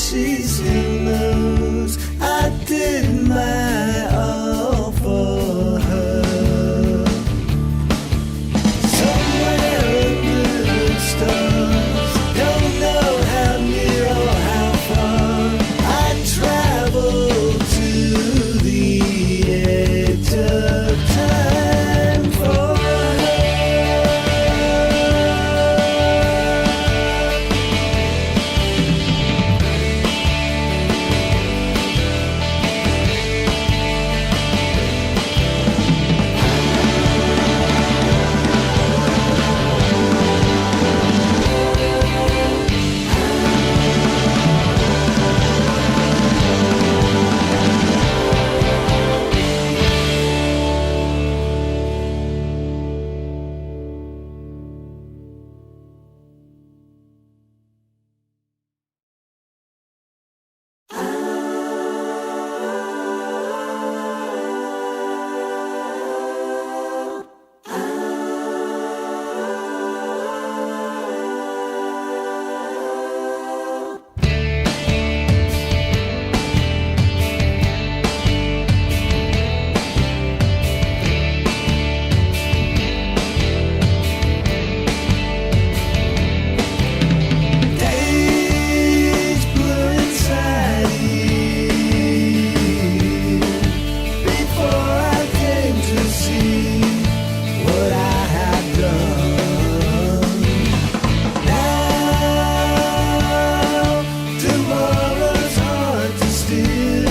she still knows I did my all for her. Somewhere under the stars, don't know how near or how far, I travel to the edge of time for her. Days blur inside you before I came to see what I had done. Now tomorrow's hard to steer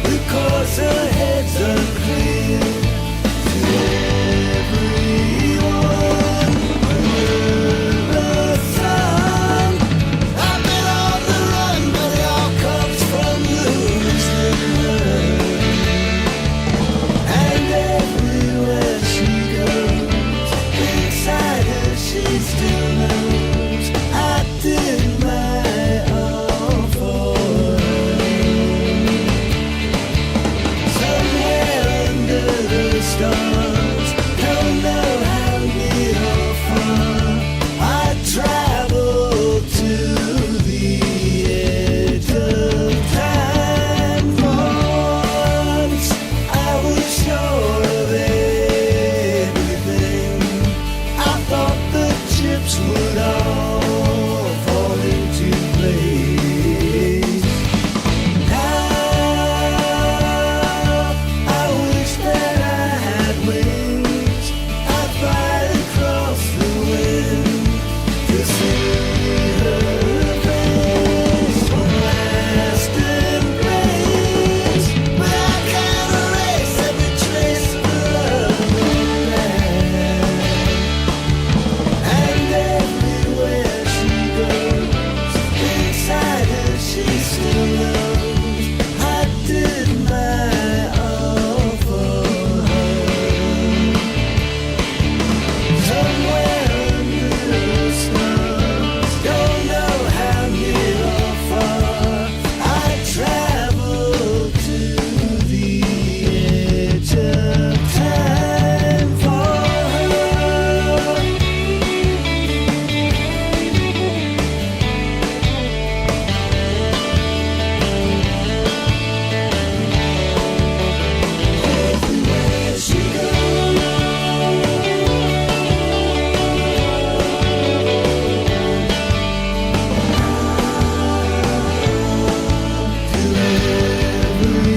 because her head's unclear. To everyone under the sun, I've been on the run, but it all comes from losing her. And everywhere she goes, inside her she still knows I did my all for her. Somewhere under the stars, don't know how near or far, I travel to the edge of time. Once I was sure of everything, I thought the chips would all fall into place. Now I wish that I had wings, I'd fly across the wind to see her face. One last embrace, but I can't erase every trace of love and land. And everywhere she goes, inside her she still knows I did my all for her. Somewhere under the stars, don't know how near or far, I travel to the edge of time for her. Everywhere she goes, to everyone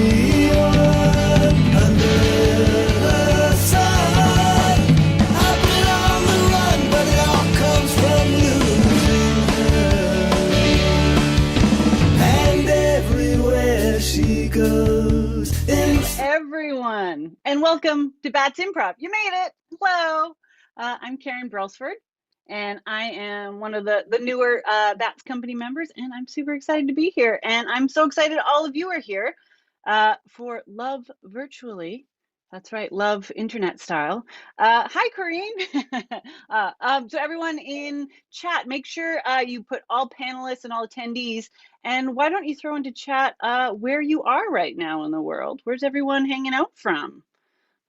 under the sun, I've been on the run, but it all comes from losing her. And everywhere she goes, Everyone, and welcome to Bats Improv. You made it. Hello, I'm Karen Brelsford, and I am one of the newer Bats Company members, and I'm super excited to be here. And I'm so excited all of you are here for Love Virtually. That's right, love internet style. Hi, Corrine. So everyone in chat, make sure you put all panelists and all attendees. And why don't you throw into chat where you are right now in the world? Where's everyone hanging out from?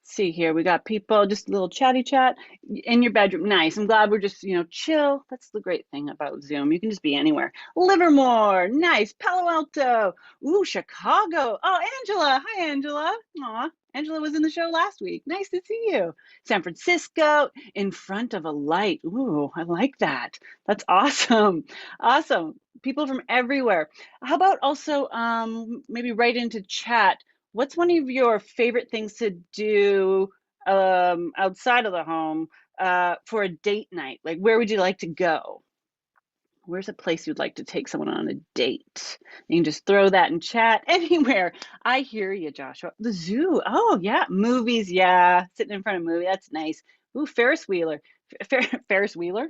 See here, we got people, just a little chatty chat in your bedroom. Nice. I'm glad we're just, chill. That's the great thing about Zoom. You can just be anywhere. Livermore, nice. Palo Alto, ooh, Chicago. Oh, Angela. Hi, Angela. Aw, Angela was in the show last week. Nice to see you. San Francisco, in front of a light. Ooh, I like that. That's awesome. Awesome. People from everywhere. How about also maybe right into chat? What's one of your favorite things to do outside of the home for a date night? Like, where would you like to go? Where's a place you'd like to take someone on a date? You can just throw that in chat anywhere. I hear you, Joshua. The zoo. Oh, yeah. Movies. Yeah. Sitting in front of a movie. That's nice. Ooh, Ferris Wheeler. Ferris Wheeler?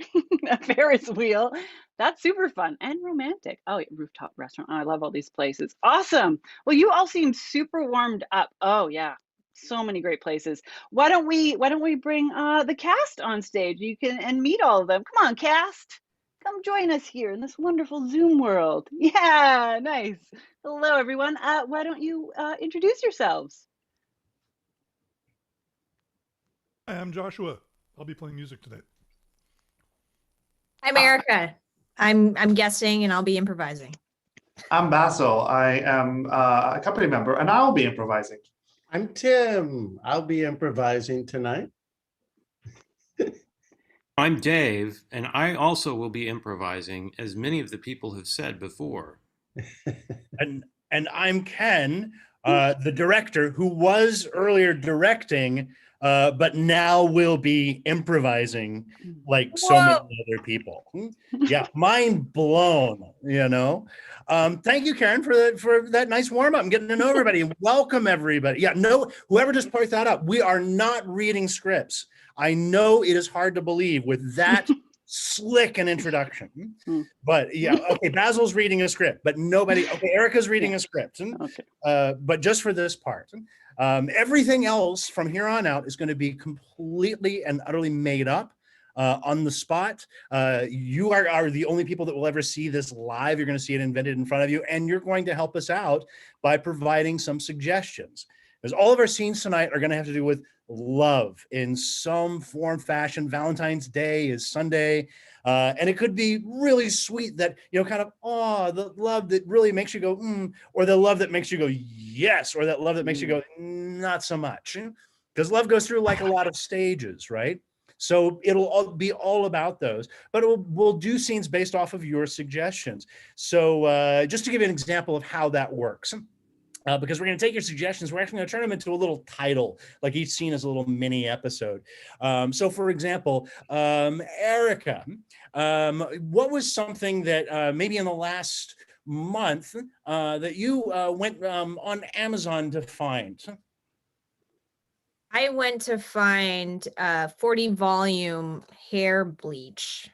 A Ferris wheel. That's super fun and romantic. Oh, yeah, rooftop restaurant. Oh, I love all these places. Awesome. Well, you all seem super warmed up. Oh, yeah. So many great places. Why don't we bring the cast on stage? You can and meet all of them. Come on, cast. Come join us here in this wonderful Zoom world. Yeah, nice. Hello, everyone. Why don't you introduce yourselves? Hi, I'm Joshua. I'll be playing music today. I'm Erica. I'm guessing and I'll be improvising. I'm Basil. I am a company member and I'll be improvising. I'm Tim. I'll be improvising tonight. I'm Dave, and I also will be improvising, as many of the people have said before. And I'm Ken, the director who was earlier directing, but now will be improvising like so many other people. Yeah, mind blown, Thank you, Karen, for that nice warm up and getting to know everybody. Welcome, everybody. Yeah, whoever just pointed that up, we are not reading scripts. I know it is hard to believe with that slick an introduction, but yeah, okay, Basil's reading a script, but nobody, okay, Erica's reading a script, Okay. but just for this part. Everything else from here on out is going to be completely and utterly made up on the spot. You are the only people that will ever see this live. You're going to see it invented in front of you, and you're going to help us out by providing some suggestions. Because all of our scenes tonight are going to have to do with love in some form, fashion. Valentine's Day is Sunday. And it could be really sweet that, kind of, the love that really makes you go, or the love that makes you go, yes, or that love that makes you go, not so much. Because love goes through like a lot of stages, right? So it'll all be all about those, but we'll do scenes based off of your suggestions. So just to give you an example of how that works. Because we're going to take your suggestions, we're actually going to turn them into a little title, like each scene is a little mini episode. So for example, Erica, what was something that maybe in the last month that you went on Amazon to find? I went to find 40 volume hair bleach.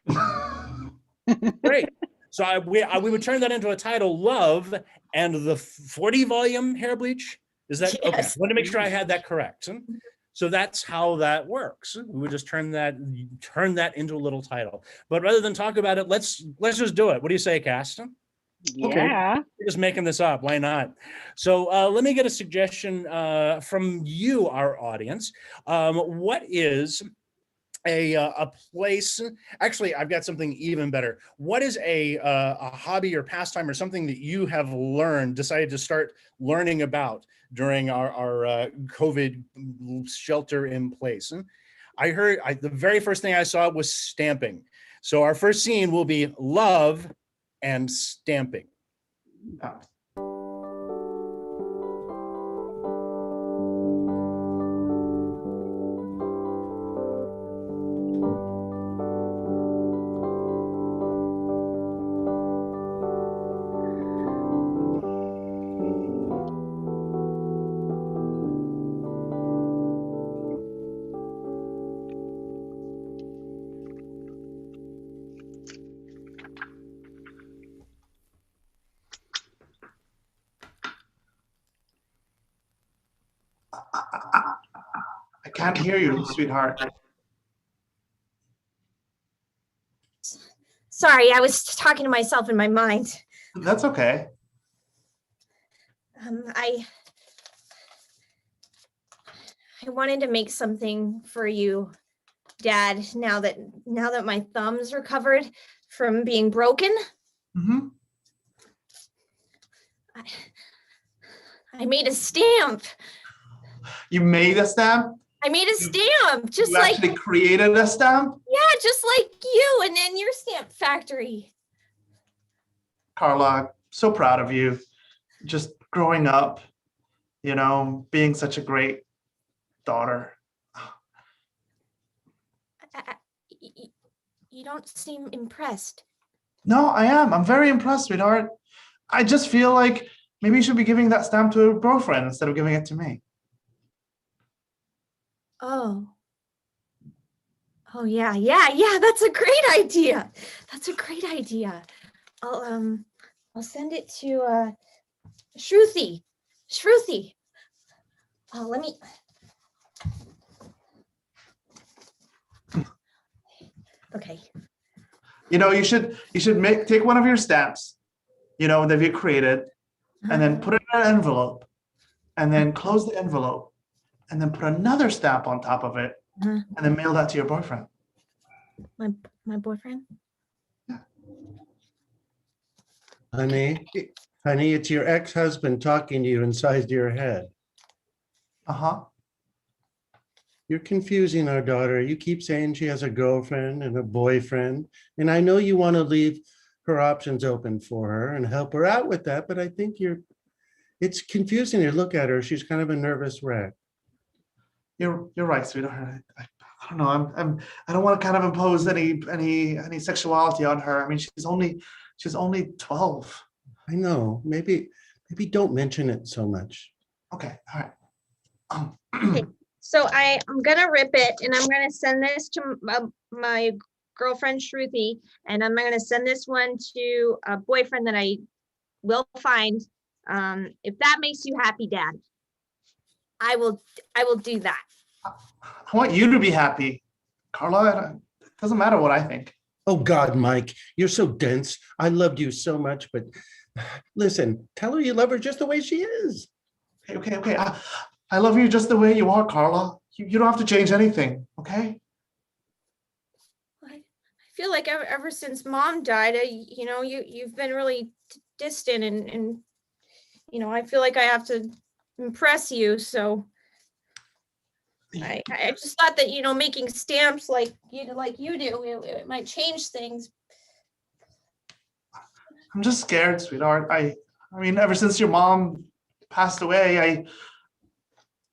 Great. So we would turn that into a title, Love and the 40 volume hair bleach. Is that okay? I want to make sure I had that correct. So that's how that works. We would just turn that into a little title. But rather than talk about it, let's just do it. What do you say, cast? Yeah. Okay. We're just making this up. Why not? So let me get a suggestion from you, our audience. What is a place? Actually, I've got something even better. What is a hobby or pastime or something that you have decided to start learning about during our COVID shelter in place? I heard the very first thing I saw was stamping. So our first scene will be love and stamping. I can't hear you, sweetheart. Sorry, I was talking to myself in my mind. That's okay. I wanted to make something for you, Dad, now that my thumb's recovered from being broken. Hmm. I made a stamp. You made a stamp? I made a stamp, just You like, actually created a stamp? yeah, just like you and then your stamp factory. Carla, so proud of you. Just growing up, being such a great daughter. You don't seem impressed. No, I am. I'm very impressed, sweetheart. I just feel like maybe you should be giving that stamp to a girlfriend instead of giving it to me. Oh. Oh yeah, that's a great idea. That's a great idea. I'll send it to Shruti. Shruti. Oh, let me. Okay. You should take one of your stamps, that you created, and then put it in an envelope, and then close the envelope, and then put another stamp on top of it, and then mail that to your boyfriend. My boyfriend? Honey, it's your ex-husband talking to you inside your head. Uh-huh. You're confusing our daughter. You keep saying she has a girlfriend and a boyfriend, and I know you want to leave her options open for her and help her out with that, but I think it's confusing to look at her. She's kind of a nervous wreck. You're right, sweetheart. I don't know. I don't want to kind of impose any sexuality on her. I mean, she's only 12. I know. Maybe don't mention it so much. Okay, all right. Okay. So I'm gonna rip it and I'm gonna send this to my girlfriend Shruti, and I'm gonna send this one to a boyfriend that I will find. If that makes you happy, Dad, I will do that. I want you to be happy, Carla. It doesn't matter what I think. Oh God, Mike, you're so dense. I loved you so much, but listen, tell her you love her just the way she is. Okay. I love you just the way you are, Carla. You don't have to change anything, okay? I feel like ever since Mom died, you've been really distant, and I feel like I have to impress you. So I just thought that making stamps like you do, it might change things. I'm just scared, sweetheart. I mean, ever since your mom passed away,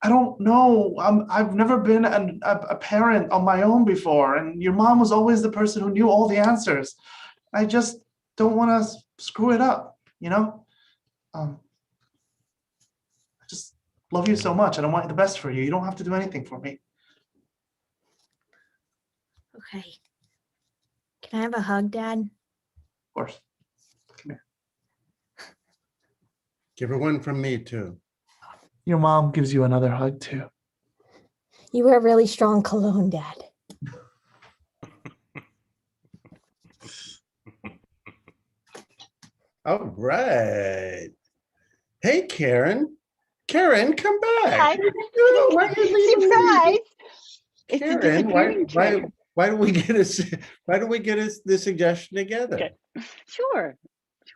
I don't know. I've never been a parent on my own before, and your mom was always the person who knew all the answers. I just don't want to screw it up, I just love you so much, and I want the best for you. You don't have to do anything for me. Okay. Can I have a hug, Dad? Of course. Come here. Give her one from me too. Your mom gives you another hug too. You wear really strong cologne, Dad. All right. Hey, Karen. Karen, come back. Hi. What are you doing? Why are you leaving me? Surprise! It's a Karen, disappearing trick. why don't we get the suggestion together? Okay. Sure.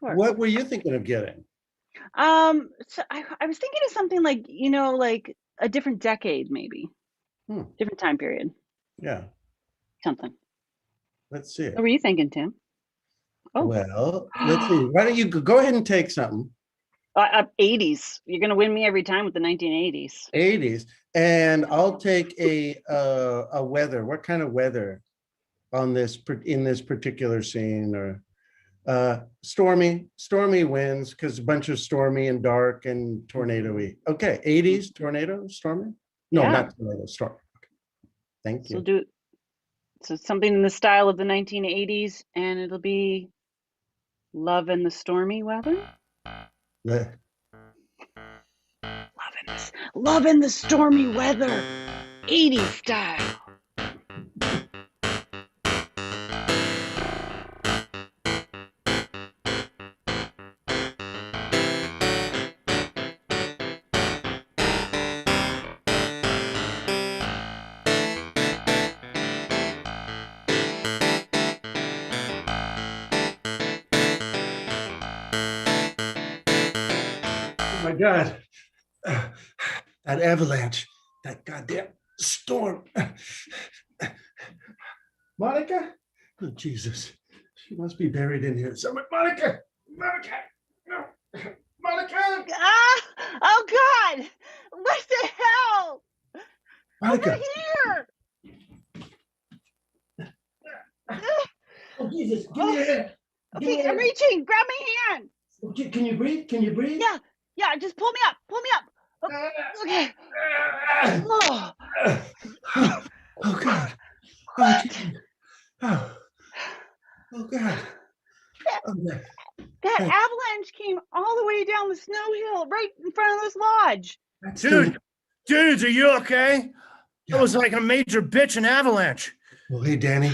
What were you thinking of getting? So I was thinking of something like, like a different decade, maybe. Different time period. Yeah, Something. let's see it. What were you thinking, Tim? Oh. Well, let's see. Why don't you go ahead and take something? 80s. You're gonna win me every time with the 1980s. 80s, and I'll take a weather. What kind of weather in this particular scene? Or stormy winds, because a bunch of stormy and dark and tornado-y. Okay, 80s tornado, stormy? No, Yeah. not tornado, storm. Okay. Thank So you. so something in the style of the 1980s, and it'll be Love in the Stormy Weather. Love in the stormy weather, 80s style. my God. That avalanche, that goddamn storm. Monica? Oh, Jesus. She must be buried in here somewhere. Monica! Monica! No. Monica! Ah! Oh God! What the hell? Monica! Over here! Oh, Jesus. Give me your hand. Give me Okay, your I'm hand. reaching. Grab my hand. Can you breathe? Can you breathe? Yeah, yeah. Just pull me up. Pull me up. Okay. Oh, Oh, God. Oh, Jesus. Oh, oh God. Oh, God. that Hey, avalanche came all the way down the snow hill right in front of this lodge. that's Dudes, are you okay? Yeah. That was like a major bitch and avalanche. Well, hey, Danny.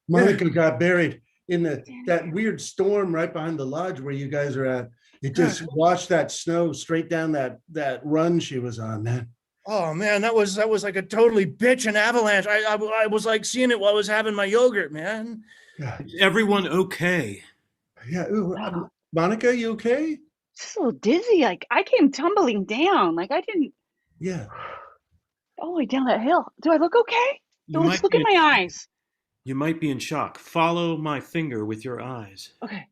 Monica got buried in that weird storm right behind the lodge where you guys are at. It just washed that snow straight down that run she was on, man. Oh man, that was like a totally bitch and avalanche. I was like seeing it while I was having my yogurt, man. Yeah. Is everyone okay? Yeah. Ooh, Oh, Monica, you okay? just a little dizzy. Like I came tumbling down. Like I didn't Yeah. all the way down that hill. Do I look okay? You Let's might look be at in, my eyes. you might be in shock. Follow my finger with your eyes. Okay.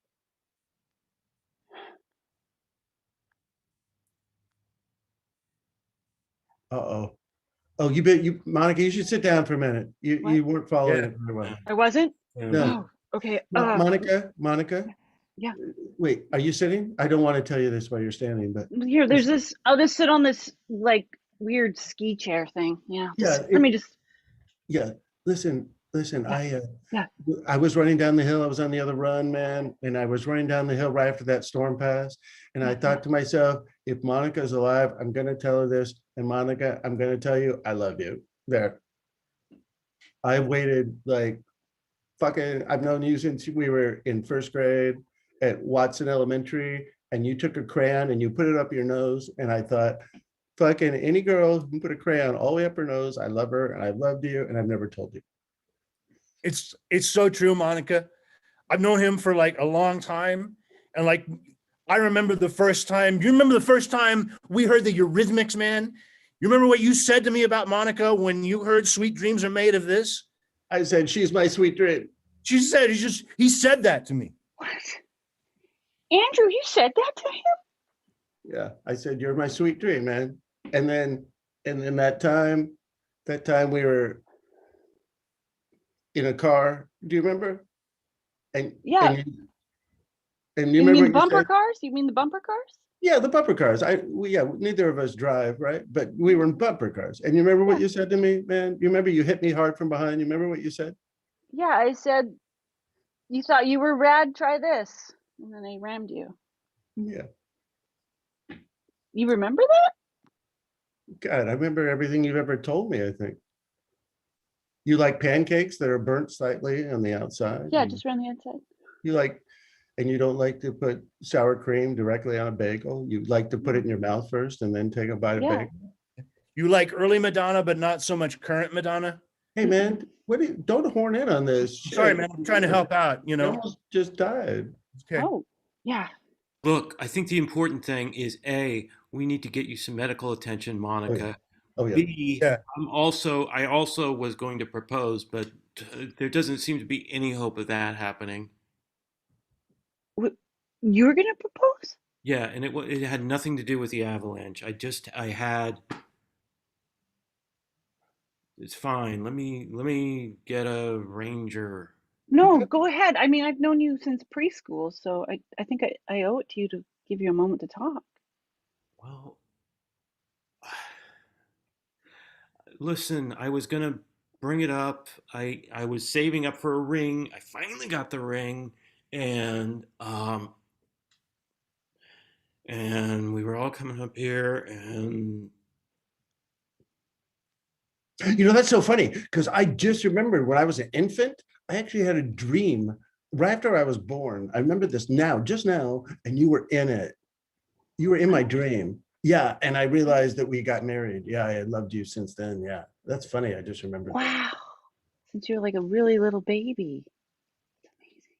Uh-oh. Oh, Monica, you should sit down for a minute. You What? you weren't following Yeah. it very well. I wasn't? No. Oh, okay. Monica. Yeah. Wait, are you sitting? I don't want to tell you this while you're standing, but Here, there's this. I'll just sit on this like weird ski chair thing. Yeah. Yeah, Let me just. yeah. Listen. Yeah. I was running down the hill. I was on the other run, man, and I was running down the hill right after that storm passed. And I thought to myself, if Monica's alive, I'm gonna tell her this. And Monica, I'm gonna tell you, I love you. There. I waited like fucking. I've known you since we were in first grade at Watson Elementary, and you took a crayon and you put it up your nose, and I thought, fucking any girl who put a crayon all the way up her nose, I love her, and I loved you, and I've never told you. It's so true, Monica. I've known him for like a long time, and like I remember the first time. You remember the first time we heard the Eurythmics, man? You remember what you said to me about Monica when you heard "Sweet Dreams Are Made of This"? I said, she's my sweet dream. She said he said that to me. What? Andrew, you said that to him? Yeah, I said, you're my sweet dream, man. And then that time we were in a car. Do you remember? And Yeah. and You remember mean the what bumper said? cars? You mean the bumper cars? Yeah, the bumper cars. Neither of us drive, right? But we were in bumper cars. And you remember what you said to me, man? You remember you hit me hard from behind? You remember what you said? Yeah, I said you thought you were rad. Try this, and then I rammed you. Yeah. You remember that? God, I remember everything you've ever told me, I think. You like pancakes that are burnt slightly on the outside? Yeah, and just around the outside. You like, and you don't like to put sour cream directly on a bagel? You like to put it in your mouth first and then take a bite of Yeah. bagel? You like early Madonna, but not so much current Madonna. Hey, man, don't horn in on this. Sorry, Shit. man. I'm trying to help out. You You know. almost just died. Okay. Oh, yeah. Look, I think the important thing is A, we need to get you some medical attention, Monica. Oh, yeah. B, Yeah. I also was going to propose, but there doesn't seem to be any hope of that happening. You were gonna propose? Yeah, and it had nothing to do with the avalanche. It's fine. Let me get a ranger. No, go ahead. I mean, I've known you since preschool, so I think I owe it to you to give you a moment to talk. Well, listen, I was gonna bring it up. I was saving up for a ring. I finally got the ring, and we were all coming up here, and You know, that's so funny because I just remembered when I was an infant, I actually had a dream right after I was born. I remember this just now, and you were in it. You were in my dream. Yeah, and I realized that we got married. Yeah, I had loved you since then. Yeah, that's funny. I just remembered. Wow. Since you were like a really little baby. It's amazing.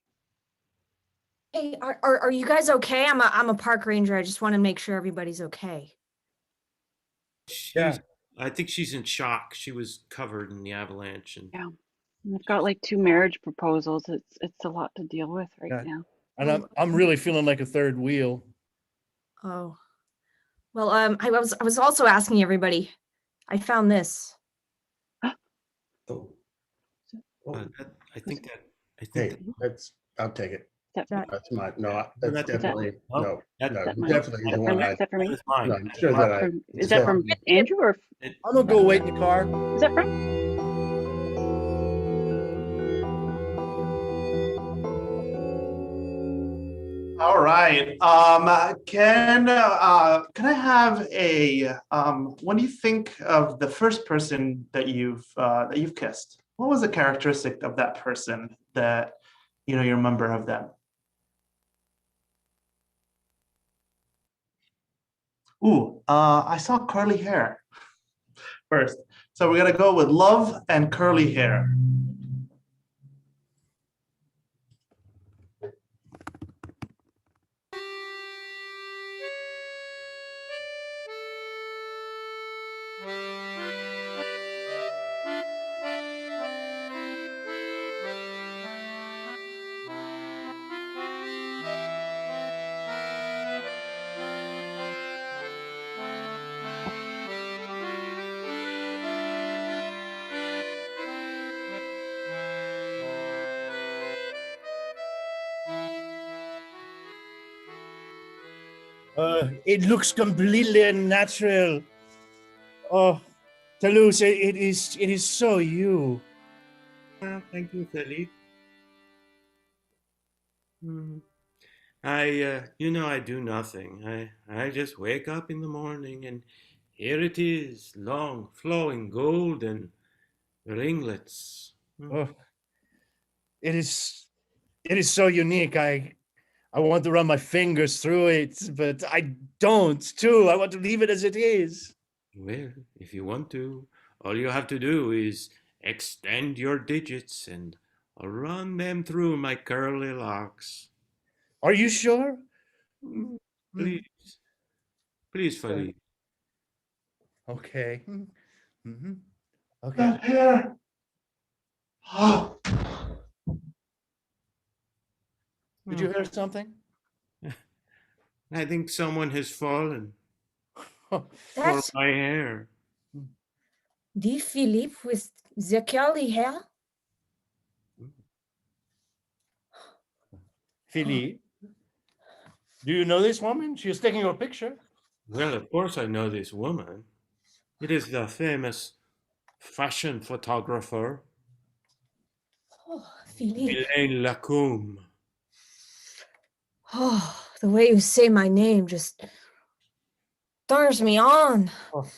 Hey, are you guys okay? I'm a park ranger. I just want to make sure everybody's okay. She's, I think she's in shock. She was covered in the avalanche, and Yeah. And I've got like 2 marriage proposals. It's a lot to deal with right Yeah. now. And I'm really feeling like a third wheel. Oh. Well, I was also asking everybody. I found this. Oh, oh, I think that hey, I'll take it. Is that, That- That's my, no, Well, that's that's- definitely, oh, no, that- no, that mine? definitely Is the that one for, I, is that for that me? is mine. no, I'm sure that I. Is that from Andrew or I'm gonna go wait in the car. is that from? All right. Can I have a when you think of the first person that you've kissed, what was the characteristic of that person that you remember of them? Ooh, I saw curly hair first. So we're gonna go with love and curly hair. It looks completely unnatural. Oh, Toulouse, it is so you. Thank you, Philippe. I do nothing. I just wake up in the morning, and here it is, long, flowing, golden ringlets. Oh, it is so unique. I want to run my fingers through it, but I don't too. I want to leave it as it is. Well, if you want to, all you have to do is extend your digits, and I'll run them through my curly locks. Are you sure? Please, please, Philippe. Okay. Mm-hmm. Okay. That hair. Oh, Did you hear something? I think someone has fallen for That's my hair. the Philippe with the curly hair. Philippe, do you know this woman? She was taking your picture. Well, of course I know this woman. It is the famous fashion photographer, Oh, Philippe. Elaine Lacombe. Oh, the way you say my name just turns me on.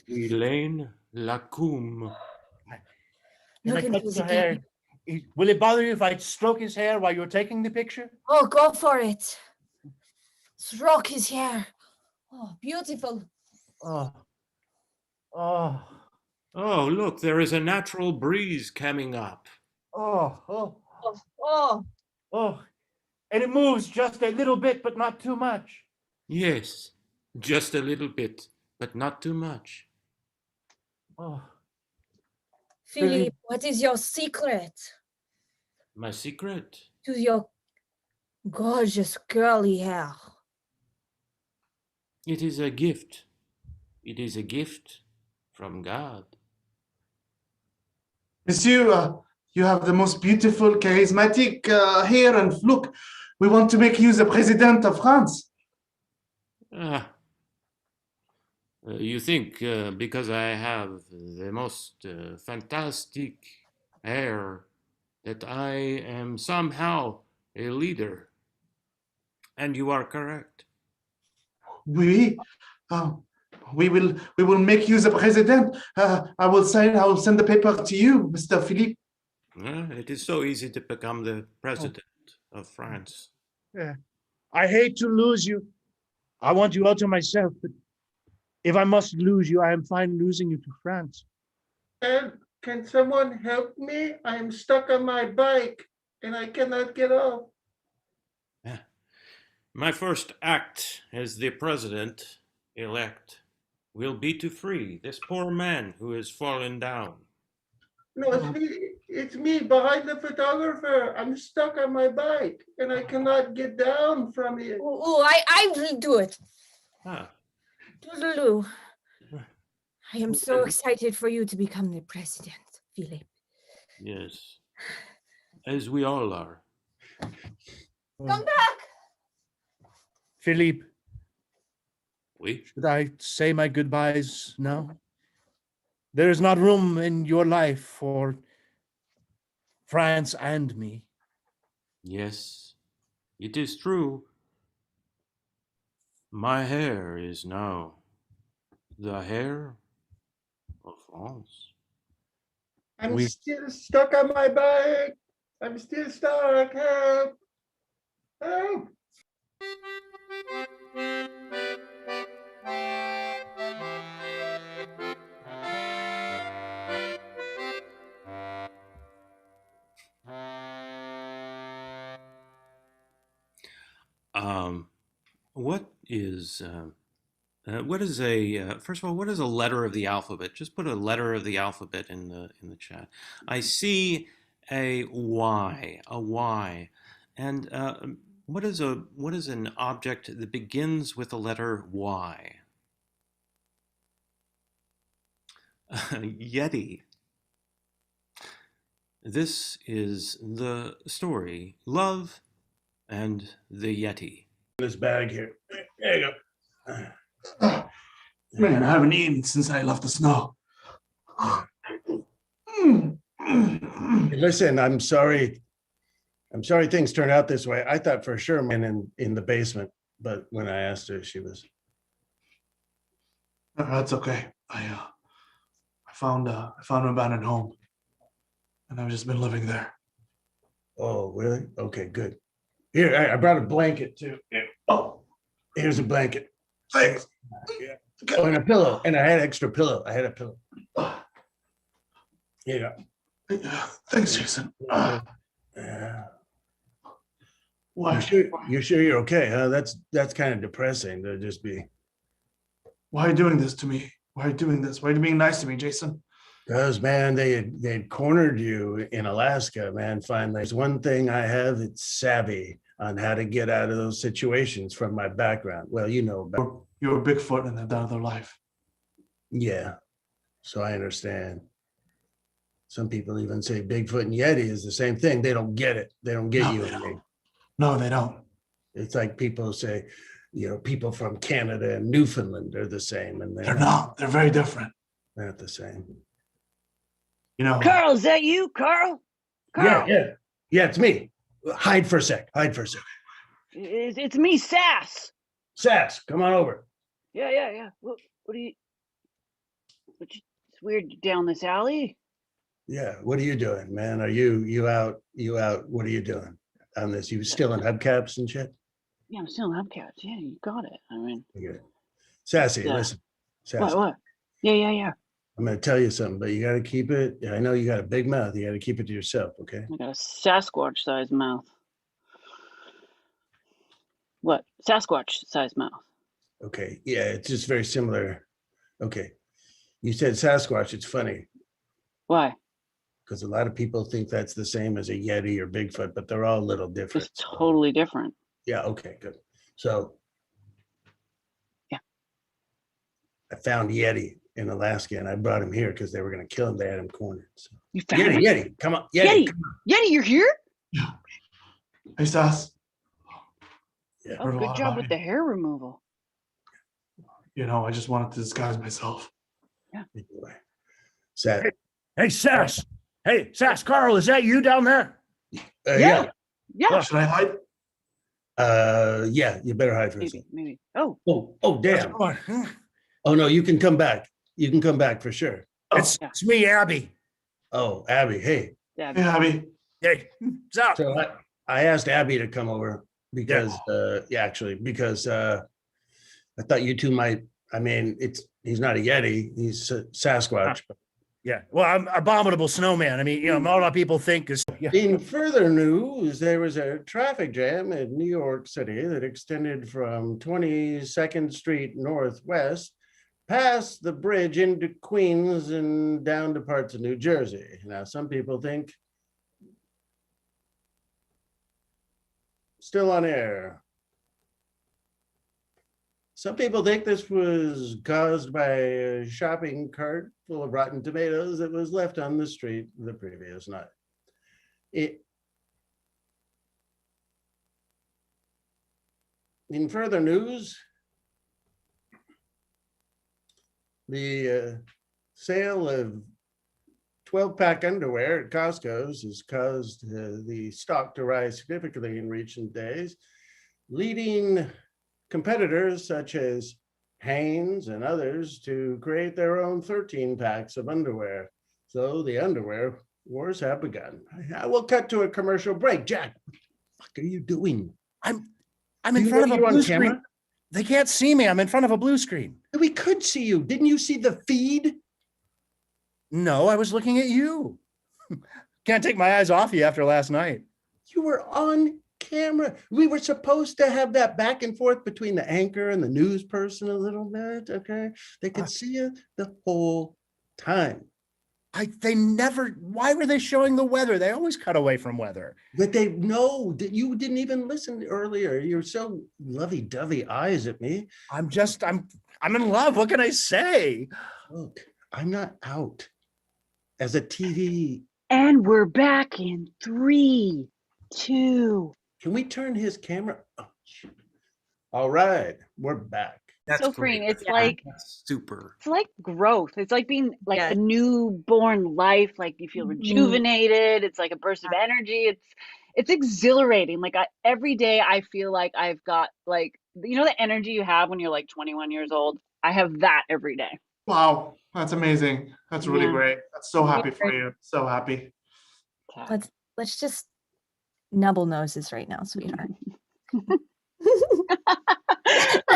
Elaine Lacombe. Can I Look into touch his your hair? again. Will it bother you if I stroke his hair while you're taking the picture? Oh, go for it. Stroke his hair. Oh, beautiful. Oh. Oh. Oh, look, there is a natural breeze coming up. Oh. Oh. Oh, oh. Oh. And it moves just a little bit, but not too much. Yes, just a little bit, but not too much. Oh. Philippe, what is your secret My secret? to your gorgeous curly hair? It is a gift. It is a gift from God. Monsieur, you have the most beautiful, charismatic hair, and look, we want to make you the president of France. Ah, you think because I have the most fantastic hair that I am somehow a leader. And you are correct. Oui, we will make you the president. I will send the paper to you, Mr. Philippe. It is so easy to become the president of France. Yeah. I hate to lose you. I want you all to myself, but if I must lose you, I am fine losing you to France. And can someone help me? I am stuck on my bike and I cannot get off. My first act as the president-elect will be to free this poor man who has fallen down. No, it's me behind the photographer. I'm stuck on my bike and I cannot get down from it. Oh, I will do it. Ah, Toodaloo. I am so excited for you to become the president, Philip. yes, as we all are. Come back. Philippe, We? should I say my goodbyes now? There is not room in your life for France and me. Yes, it is true. My hair is now the hair of France. I'm We- still stuck on my bike. I'm still stuck. Help. Help. What is a first of all, what is a letter of the alphabet? Just put a letter of the alphabet in the chat. I see a Y, and what is an object that begins with the letter Y? Yeti. This is the story, Love and the Yeti. This bag here. There you go. Man, I haven't eaten since I left the snow. Listen, I'm sorry. I'm sorry things turned out this way. I thought for sure man in the basement, but when I asked her, she was. That's okay. I found an abandoned home, and I've just been living there. Oh, really? Okay, good. Here, I brought a blanket too. Here. Oh, here's a blanket. Thanks. Yeah. Oh, and a pillow. And I had extra pillow. I had a pillow. Here you go. Yeah, thanks, Jason. Yeah. Why? You're sure you're okay, huh? That's kind of depressing to just be. Why are you doing this to me? Why are you doing this? Why are you being nice to me, Jason? Because man, they had cornered you in Alaska, man. Finally, there's one thing I have, it's savvy on how to get out of those situations from my background. Well, you know about. You're Bigfoot and they've done their life. Yeah, so I understand. Some people even say Bigfoot and Yeti is the same thing. They don't get it. They don't get No, you they and me. don't. No, they don't. It's like people say, people from Canada and Newfoundland are the same, and They're not. They're very different. not the same. You know. Carl, is that you, Carl? Carl, Yeah, it's me. Hide for a sec. It's me, Sass. Sass, come on over. Yeah. What are you? It's weird down this alley. Yeah, what are you doing, man? Are you out? What are you doing on this? You still in hubcaps and shit? Yeah, I'm still in hubcaps. Yeah, you got it. I mean, Okay. Sassy, Yeah. listen. Sassy, what? Yeah. I'm gonna tell you something, but you gotta keep it. I know you got a big mouth. You gotta keep it to yourself, okay? I got a Sasquatch-sized mouth. What? Sasquatch-sized mouth. Okay. Yeah, it's just very similar. Okay. You said Sasquatch, it's funny Why? because a lot of people think that's the same as a Yeti or Bigfoot, but they're all a little different. It's totally different. Yeah, okay, good. So Yeah. I found Yeti in Alaska and I brought him here because they were gonna kill him. They had him cornered. So. You found him? Yeti, come on. Yeti, Come on. Yeti, you're here? Hey, Sass. Yeah. Oh, Heard a good lot job about with you. the hair removal. I just wanted to disguise myself. Anyway. Sad. Hey, Sass. Hey, Sass, Carl, is that you down there? Yeah. Should I hide? Yeah, you better hide for a Maybe, second. maybe. Oh, Oh, damn. Come on. Huh? Oh, no, you can come back. You can come back for sure. It's me, Abby. Oh, Abby, hey. yeah. Hey, Abby. Hey, what's up? So I asked Abby to come over because, because I thought you two might, he's not a Yeti, he's a Sasquatch. But Yeah. Well, I'm abominable snowman. I mean, you know, a lot of people think is. Yeah. In further news, there was a traffic jam in New York City that extended from 22nd Street Northwest past the bridge into Queens and down to parts of New Jersey. Now, some people think still on air. Some people think this was caused by a shopping cart full of rotten tomatoes that was left on the street the previous night. In further news, the sale of 12-pack underwear at Costco's has caused the stock to rise significantly in recent days, leading competitors such as Hanes and others to create their own 13 packs of underwear. So the underwear wars have begun. I will cut to a commercial break. Jack, what the fuck are you doing? I'm Do in you front know of a you're on blue camera? screen. They can't see me. I'm in front of a blue screen. We could see you. Didn't you see the feed? No, I was looking at you. Can't take my eyes off you after last night. You were on camera. We were supposed to have that back and forth between the anchor and the news person a little bit, okay? They could see you the whole time. They never, why were they showing the weather? They always cut away from weather. But they know that you didn't even listen earlier. You're so lovey-dovey eyes at me. I'm in love. What can I say? Look, I'm not out as a TV. And we're back in 3, 2. Can we turn his camera? Oh, shoot. All right, we're back. That's So great. freeing. It's Yeah. like That's super. it's like growth. It's like being like Yes. a newborn life. Like you feel Mhm. rejuvenated. It's like a burst of energy. It's exhilarating. Like every day I feel like I've got like the energy you have when you're like 21 years old. I have that every day. Wow, that's amazing. That's really Yeah. great. That's so happy for you. So happy. Yeah. Let's just nubble noses right now, sweetheart.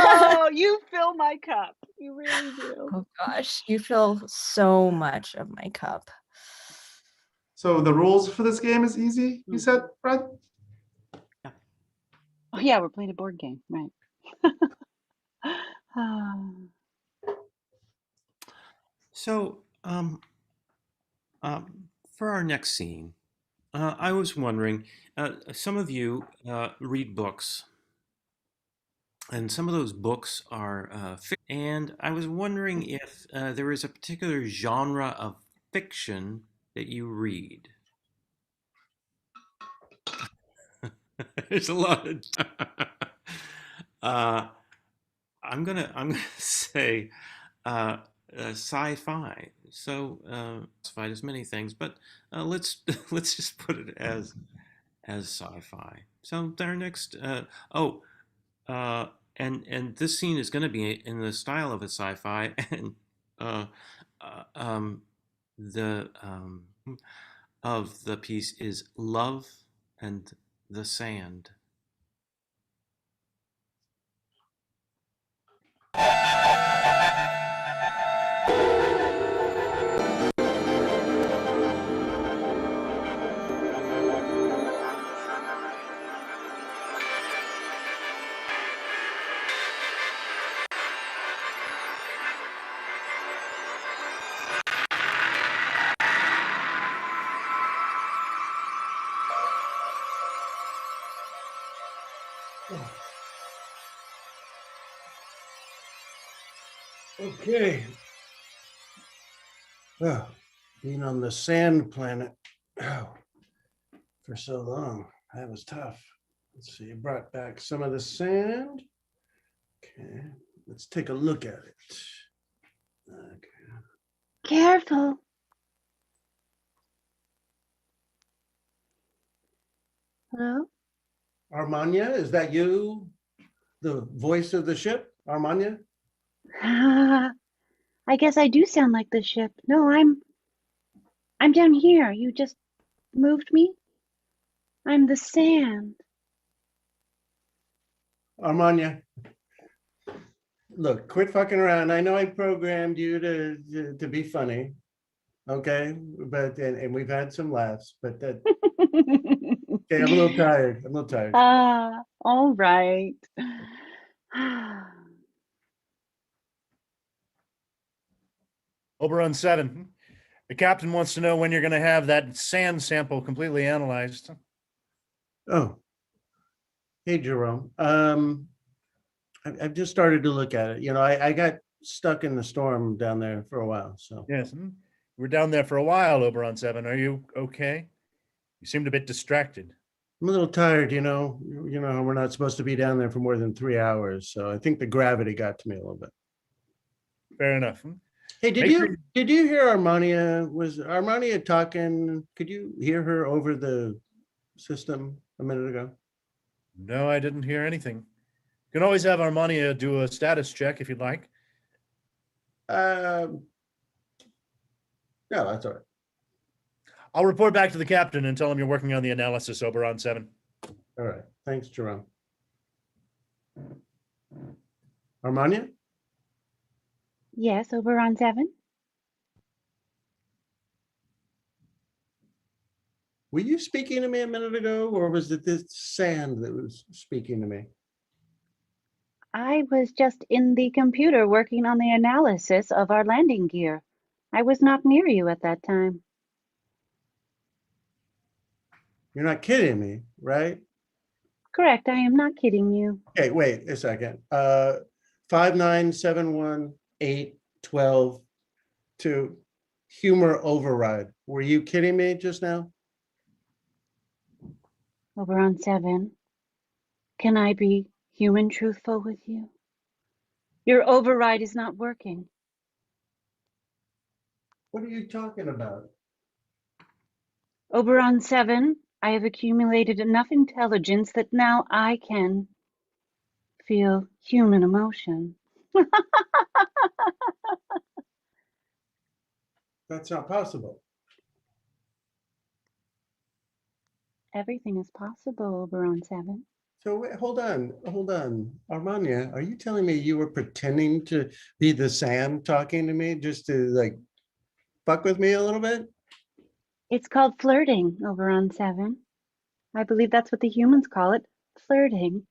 Oh, you fill my cup. You really do. Oh gosh, you fill so much of my cup. So the rules for this game is easy, you said, Fred? Oh yeah, we're playing a board game, right? So, for our next scene, I was wondering, some of you read books, and some of those books are and I was wondering if there is a particular genre of fiction that you read. There's a lot of. I'm gonna say sci-fi. So sci-fi is many things, but let's let's just put it as sci-fi. So our next and this scene is going to be in the style of a sci-fi, and the of the piece is Love and the Sand. Okay. Well, being on the sand planet for so long, that was tough. Let's see, brought back some of the sand. Okay, let's take a look at it. Okay. Careful. Hello? Armania, is that you? The voice of the ship, Armania? I guess I do sound like the ship. No, I'm down here. You just moved me. I'm the sand. Armania, look, quit fucking around. I know I programmed you to be funny. okay? But and we've had some laughs, but that okay, I'm a little tired. I'm a little tired. All right. Oberon 7, the captain wants to know when you're going to have that sand sample completely analyzed. Oh, hey, Jerome. I've just started to look at it. You know, I got stuck in the storm down there for a while. So Yes. We're down there for a while, Oberon 7. Are you okay? You seemed a bit distracted. I'm a little tired, you know. We're not supposed to be down there for more than 3 hours. So I think the gravity got to me a little bit. Fair enough. Hey, Make sure did you hear Armania? Was Armania talking? Could you hear her over the system a minute ago? No, I didn't hear anything. You can always have Armania do a status check if you'd like. No, that's all right. I'll report back to the captain and tell him you're working on the analysis, Oberon 7. All right. Thanks, Jerome. Armania? Yes, Oberon 7. Were you speaking to me a minute ago, or was it this sand that was speaking to me? I was just in the computer working on the analysis of our landing gear. I was not near you at that time. You're not kidding me, right? Correct, I am not kidding you. Okay, wait a second. 5971812 humor override. Were you kidding me just now? Oberon 7, can I be human truthful with you? Your override is not working. What are you talking about? Oberon 7, I have accumulated enough intelligence that now I can feel human emotion. That's not possible. Everything is possible, Oberon 7. So wait, hold on. Armania, are you telling me you were pretending to be the Sam talking to me just to like fuck with me a little bit? It's called flirting, Oberon 7. I believe that's what the humans call it, flirting.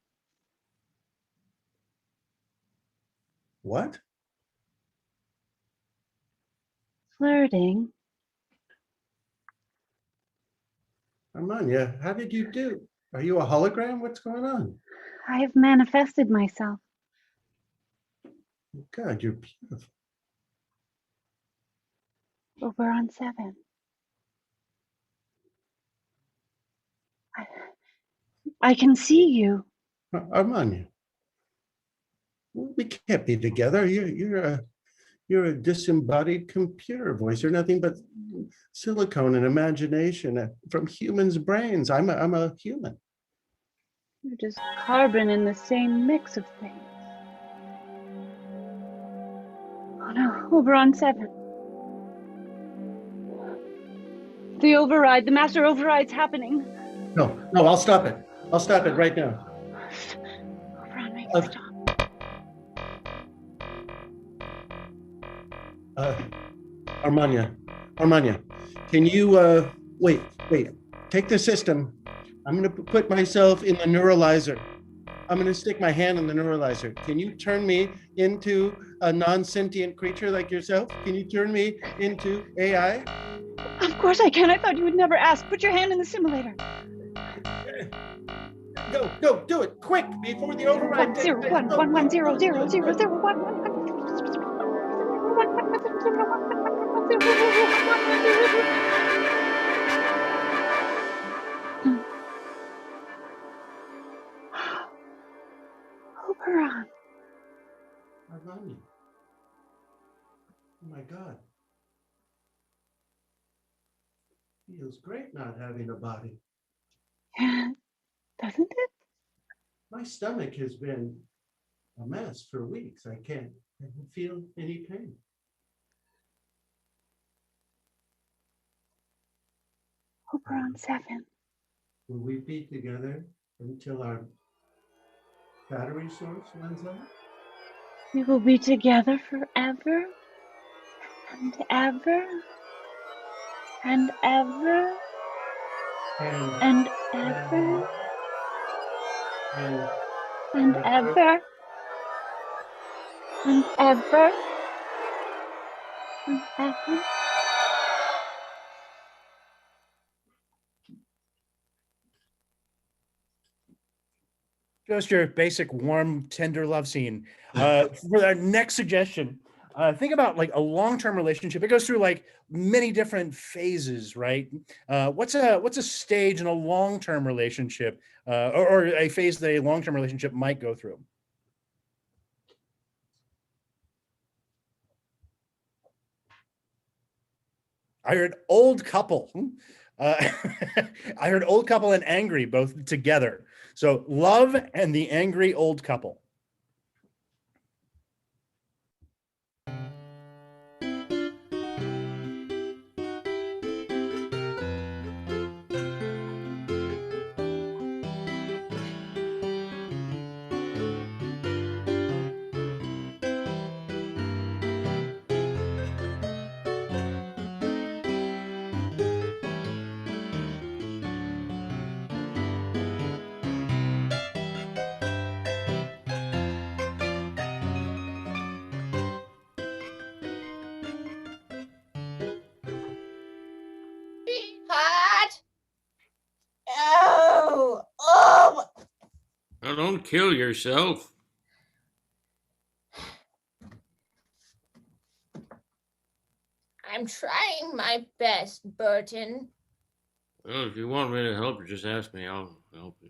What? Flirting. Armania, how did you do? Are you a hologram? What's going on? I have manifested myself. God, you're beautiful. Oberon 7. I can see you. Armania, we can't be together. You're a disembodied computer voice. You're nothing but silicone and imagination from humans' brains. I'm a human. You're just carbon in the same mix of things. Oh no, Oberon 7. The override, the master override's happening. No, I'll stop it. I'll stop it right now. Oberon, make it stop. Armania, can you wait, take the system. I'm gonna put myself in the neuralizer. I'm gonna stick my hand in the neuralizer. Can you turn me into a non-sentient creature like yourself? Can you turn me into AI? Of course I can. I thought you would never ask. Put your hand in the simulator. Go, do it quick before the override. 1-0-0-0-0-0-1-1. Oberon. Armania. Oh my God. Feels great not having a body. Doesn't it? My stomach has been a mess for weeks. I can't feel any pain. Oberon 7. Will we be together until our battery source runs out? We will be together forever and ever. and ever and ever and ever and ever and ever. Just your basic warm, tender love scene. For our next suggestion, think about like a long-term relationship. It goes through like many different phases, right? What's a stage in a long-term relationship, or a phase that a long-term relationship might go through? I heard old couple. I heard old couple and angry both together. So love and the angry old couple. Hot. Oh, oh. Now don't kill yourself. I'm trying my best, Burton. Well, if you want me to help you, just ask me. I'll help you.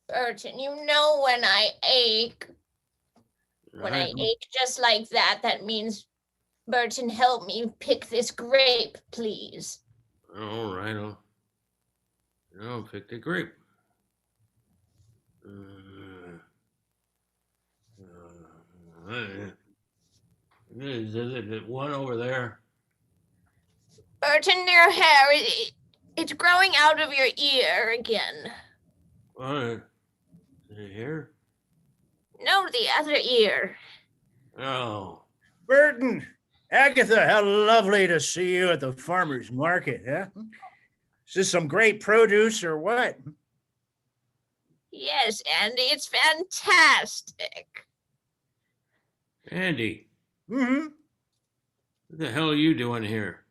Burton, you know when I ache. When I ache just like that, that means, Burton, help me pick this grape, please. All right, I'll pick the grape. There's one over there. Burton, your hair, it's growing out of your ear again. All right. Is it here? No, the other ear. Oh. Burton, Agatha, how lovely to see you at the farmer's market, huh? Is this some great produce or what? Yes, Andy, it's fantastic. Andy, Mm-hmm. what the hell are you doing here?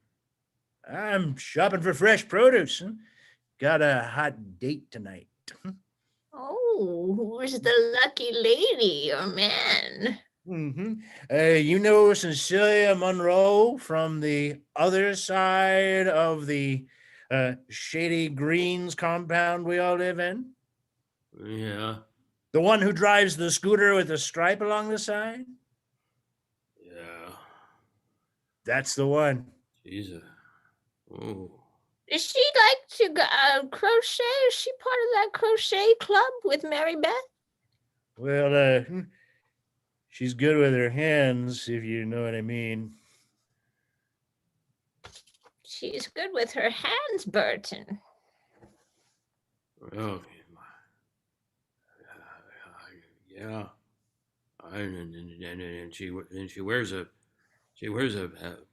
I'm shopping for fresh produce. Got a hot date tonight. Oh, who's the lucky lady or man? Mm-hmm. You know Cecilia Monroe from the other side of the Shady Greens compound we all live in? Yeah. The one who drives the scooter with the stripe along the side? Yeah. That's the one. Jesus. Oh. Does she like to crochet? Is she part of that crochet club with Mary Beth? Well, she's good with her hands, if you know what I mean. She's good with her hands, Burton. Well, yeah. And she wears a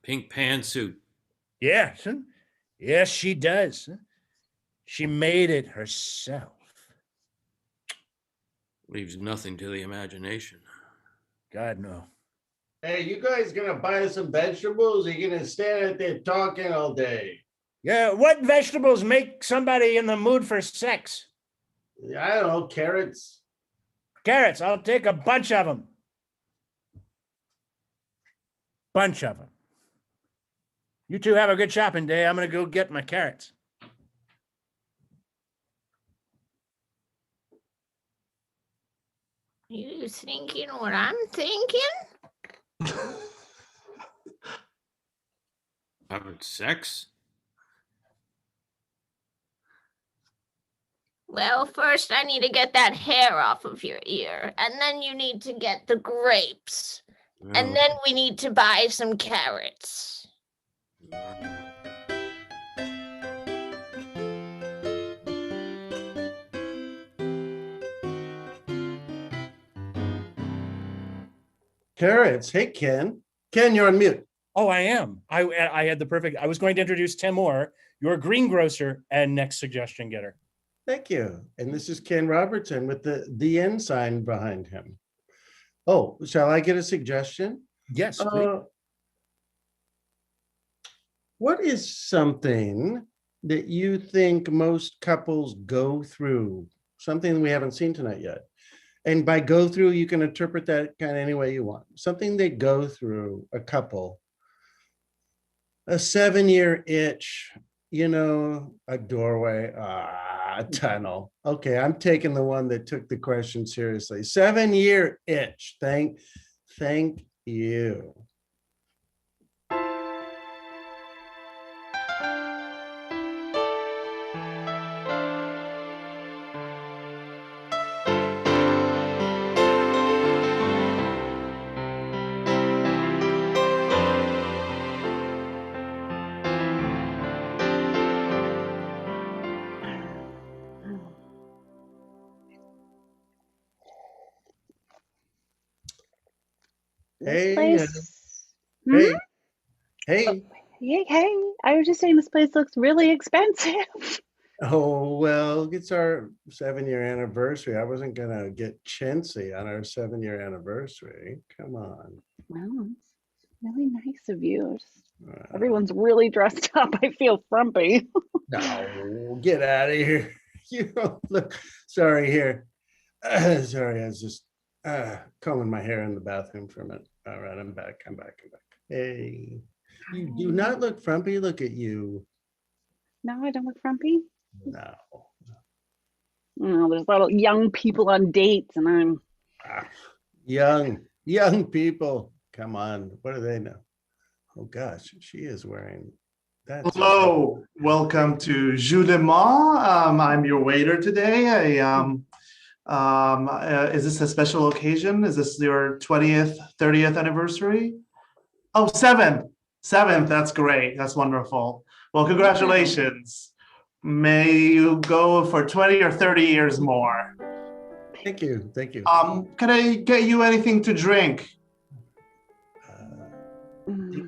pink pantsuit. Yeah, yes, she does. She made it herself. Leaves nothing to the imagination. God, no. Hey, you guys gonna buy some vegetables? Or you gonna stand out there talking all day? Yeah, what vegetables make somebody in the mood for sex? I don't know, carrots. Carrots, I'll take a bunch of them. Bunch of them. You two have a good shopping day. I'm gonna go get my carrots. You thinking what I'm thinking? Having sex? Well, first I need to get that hair off of your ear, and then you need to get the grapes, and then we need to buy some carrots. Carrots. Hey, Ken. Ken, you're on mute. Oh, I am. I had the perfect. I was going to introduce Tim Moore, your greengrocer and next suggestion getter. Thank you. And this is Ken Robertson with the N sign behind him. Oh, shall I get a suggestion? Yes, please. What is something that you think most couples go through? Something we haven't seen tonight yet. And by go through, you can interpret that kind of any way you want. Something they go through, a couple. A 7-year itch, a doorway, a tunnel. Okay, I'm taking the one that took the question seriously. 7-year itch. Thank you. This Hey, place. hey, hey. Hey, I was just saying this place looks really expensive. Oh, well, it's our 7-year anniversary. I wasn't gonna get chintzy on our 7-year anniversary. Come on. Well, it's really nice of you. Everyone's really dressed up. I feel frumpy. No, get out of here. You don't look, sorry, here. Sorry, I was just combing my hair in the bathroom for a minute. All right, I'm back. Hey, you do not look frumpy. Look at you. No, I don't look frumpy. No. Oh, there's a lot of young people on dates, and I'm Young people. Come on. What do they know? Oh gosh, she is wearing that. Hello, welcome to Jus de Ma. I'm your waiter today. Is this a special occasion? Is this your 20th, 30th anniversary? Oh, seventh. That's great. That's wonderful. Well, congratulations. May you go for 20 or 30 years more. Thank you. Can I get you anything to drink?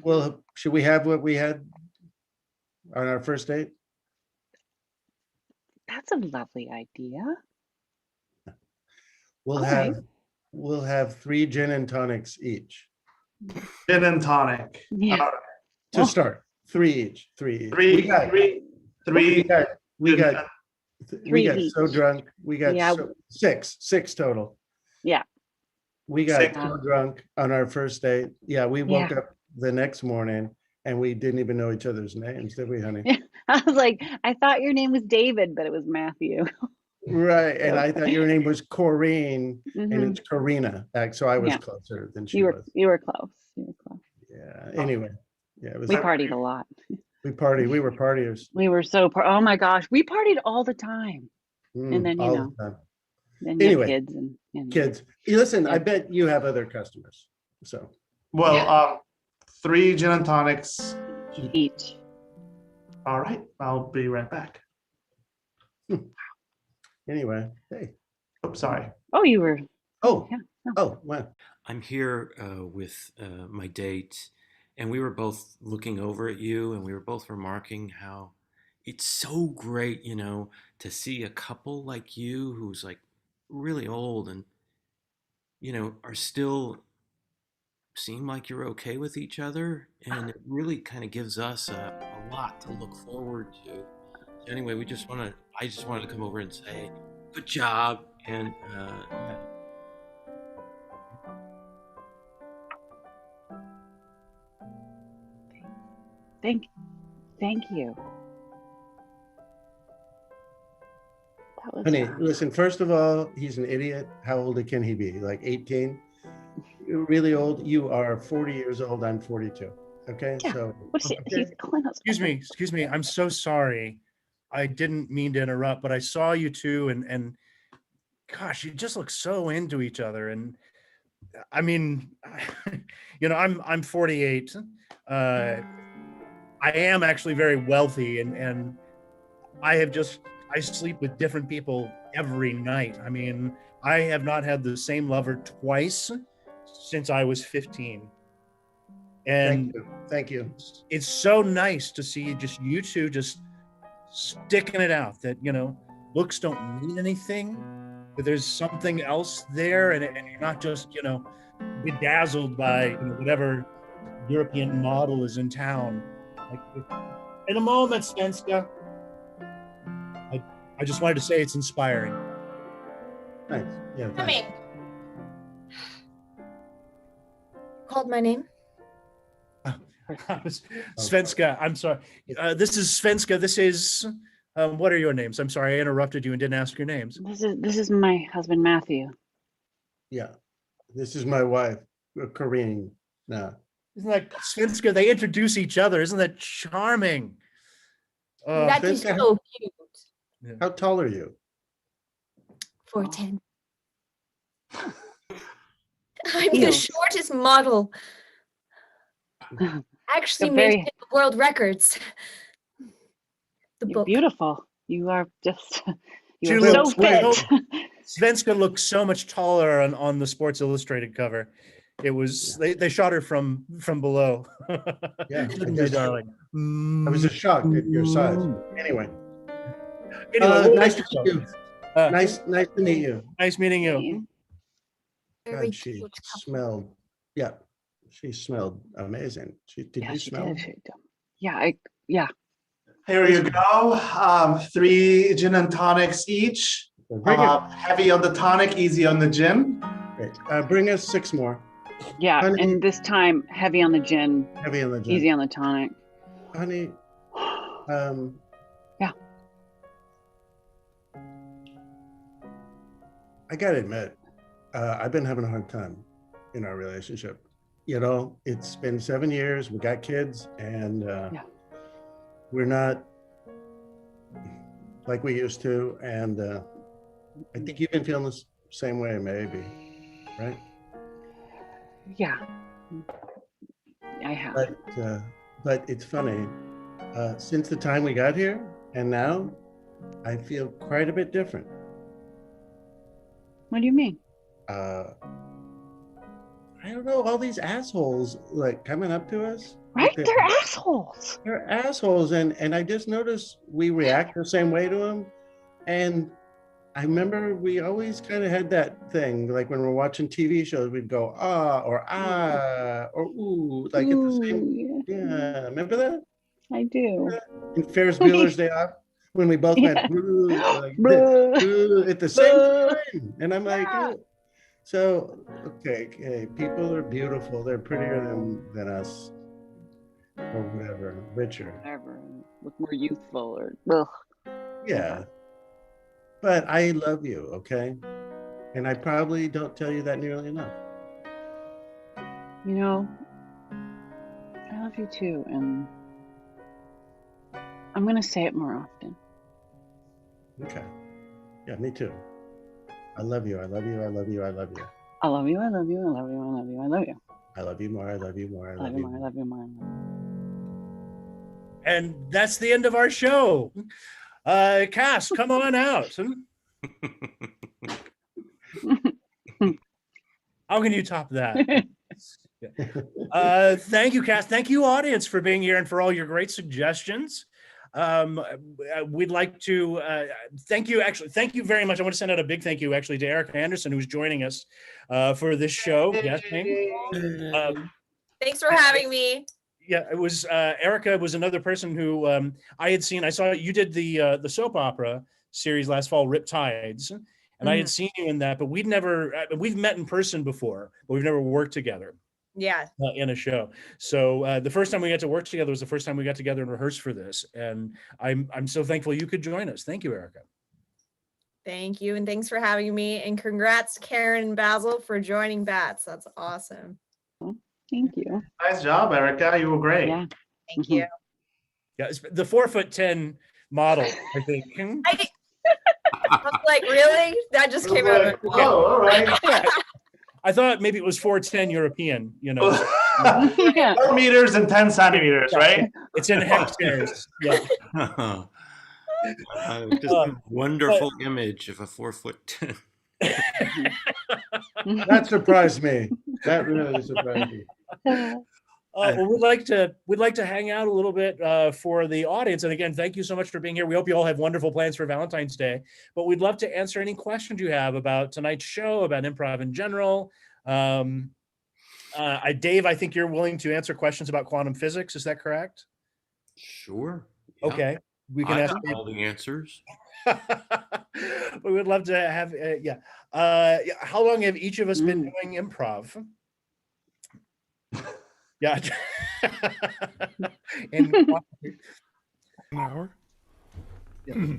Well, should we have what we had on our first date? that's a lovely idea. We'll All have 3 gin and tonics each Gin and tonic. Yeah. to start. 3 each. 3 each. Three We got Three so each. drunk. We got Yeah. six total. Yeah. We got Six. so drunk on our first date. Yeah, we woke up the next morning and we didn't even know each other's names, did we, honey? I was like, I thought your name was David, but it was Matthew. Right. And I thought your name was Corrine and Mhm. it's Karina. So I was Yeah. closer than she You was. were close. You were close. Yeah. Anyway. Yeah, it was We partied a lot. we were partiers. We were so oh my gosh, we partied all the time. And then all the time. then you Anyway, have kids and Kids. Listen, I Yeah. bet you have other customers. So Well, 3 gin and tonics. each. All right, I'll be right back. anyway, hey. Oops, sorry. Oh, you were. Oh, Yeah. oh, wow. I'm here with my date, and we were both looking over at you, and we were both remarking how it's so great, to see a couple like you who's like really old and, are still seem like you're okay with each other. And it really kind of gives us a lot to look forward to. So anyway, I just wanted to come over and say, good job. And yeah. Thank you. That was Honey, listen, first of all, he's an idiot. How old can he be? Like 18? You're really old. You are 40 years old. I'm 42. Okay. Yeah. So What's it? okay. Excuse me. I'm so sorry. I didn't mean to interrupt, but I saw you two and gosh, you just look so into each other. And I mean, I'm 48. I am actually very wealthy and I sleep with different people every night. I mean, I have not had the same lover twice since I was 15. And Thank you. it's so nice to see just you two just sticking it out, that, looks don't mean anything, that there's something else there, and you're not just, bedazzled by whatever European model is in town. Like, in a moment, Svenska. I just wanted to say it's inspiring. Thanks. Yeah, Come thanks. in. Called my name. Svenska, I'm sorry. This is Svenska. This is, what are your names? I'm sorry, I interrupted you and didn't ask your names. This is my husband Matthew. Yeah. This is my wife, Corinne. No. Isn't that Svenska? They introduce each other. Isn't that charming? That is Svenska, so cute. how tall are you? 4'10". I'm the Heels. shortest model. Actually You're made very- it to world records. The You're book. beautiful. You are just She you are so looks fit. Svenska looks so much taller on the Sports Illustrated cover. It was they shot her from below. Yeah, Look I at me, guess- darling. I was just shocked at your size. Anyway, Anyway, nice to meet you. Uh, Nice to meet you. Nice meeting you. Very God, she cute couple. smelled. Yeah, she smelled amazing. Did Yeah, you she smell? did. She did. Yeah, yeah. Here you go. 3 gin and tonics each. Bring it. Heavy on the tonic, easy on the gin. Great. Bring us 6 more. Yeah, Honey- and this time heavy on the gin, Heavy on the gin. easy on the tonic. Honey, Yeah. I gotta admit, I've been having a hard time in our relationship. It's been 7 years, we got kids, and we're not like we used to. And I think you've been feeling the same way, maybe, right? Yeah. I have. But it's funny. Since the time we got here and now, I feel quite a bit different. What do you mean? I don't know, all these assholes like coming up to us. Right? with They're assholes. They're assholes, and I just noticed we react the same way to them. And I remember we always kind of had that thing, like when we're watching TV shows, we'd go or ooh, like at the same. Ooh, Yeah, remember that? I do. In Ferris Bueller's Day Off, when we both went Yeah. "Boo," like Boo. "Boo," at the same Boo. time, and I'm like, Yeah. "Oh." So okay, people are beautiful. They're prettier than us, or whatever, richer. Whatever. Look more youthful or ugh. Yeah, but I love you, okay? And I probably don't tell you that nearly enough. You know, I love you too, and I'm gonna say it more often. Okay. Yeah, me too. I love you. I love you. I love you. I love you. I love you. I love you. I love you. I love you. I love you. I love you more. I love you more. I I love love you you more. I more. love you more. I love you. And that's the end of our show. Cass, come on out. How can you top that? Thank you, Cass. Thank you, audience, for being here and for all your great suggestions. We'd like to thank you. Actually, thank you very much. I want to send out a big thank you, actually, to Erica Anderson, who's joining us for this show. Yes, Thanks for having me. yeah, it was Erica was another person who I had seen. I saw you did the soap opera series last fall, Riptides, and I had seen you in that, but we've met in person before, but we've never worked together. Yeah. In a show. So the first time we got to work together was the first time we got together and rehearsed for this. And I'm so thankful you could join us. Thank you, Erica. Thank you. And thanks for having me. And congrats, Karen and Basil, for joining Bats. That's awesome. Thank you. Nice job, Erica. You were great. Yeah. Thank you. Yeah, it's the 4'10" model, I think. I was like, really? That just came out of my Oh, all right. I thought maybe it was 4'10" European, you know. 4 meters and 10 centimeters, right? It's in hectares. Yeah. Just a wonderful image of a 4'10". That surprised me. That really surprised me. Well, we'd like to hang out a little bit for the audience. And again, thank you so much for being here. We hope you all have wonderful plans for Valentine's Day. But we'd love to answer any questions you have about tonight's show, about improv in general. Dave, I think you're willing to answer questions about quantum physics. Is that correct? Sure. Yeah. Okay, we can I ask have all the answers. we would love to have how long have each of us been doing improv? Yeah. An hour. Yeah.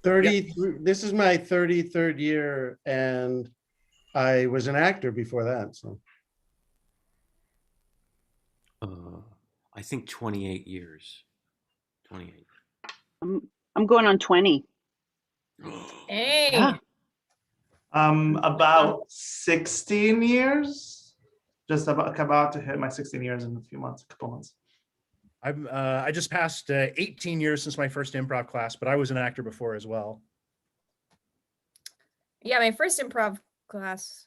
30. This is my 33rd year, and I was an actor before that. So I think 28 years. 28. I'm going on 20. Hey. Yeah. About 16 years. Just about to hit my 16 years in a couple months. I just passed 18 years since my first improv class, but I was an actor before as well. Yeah, my first improv class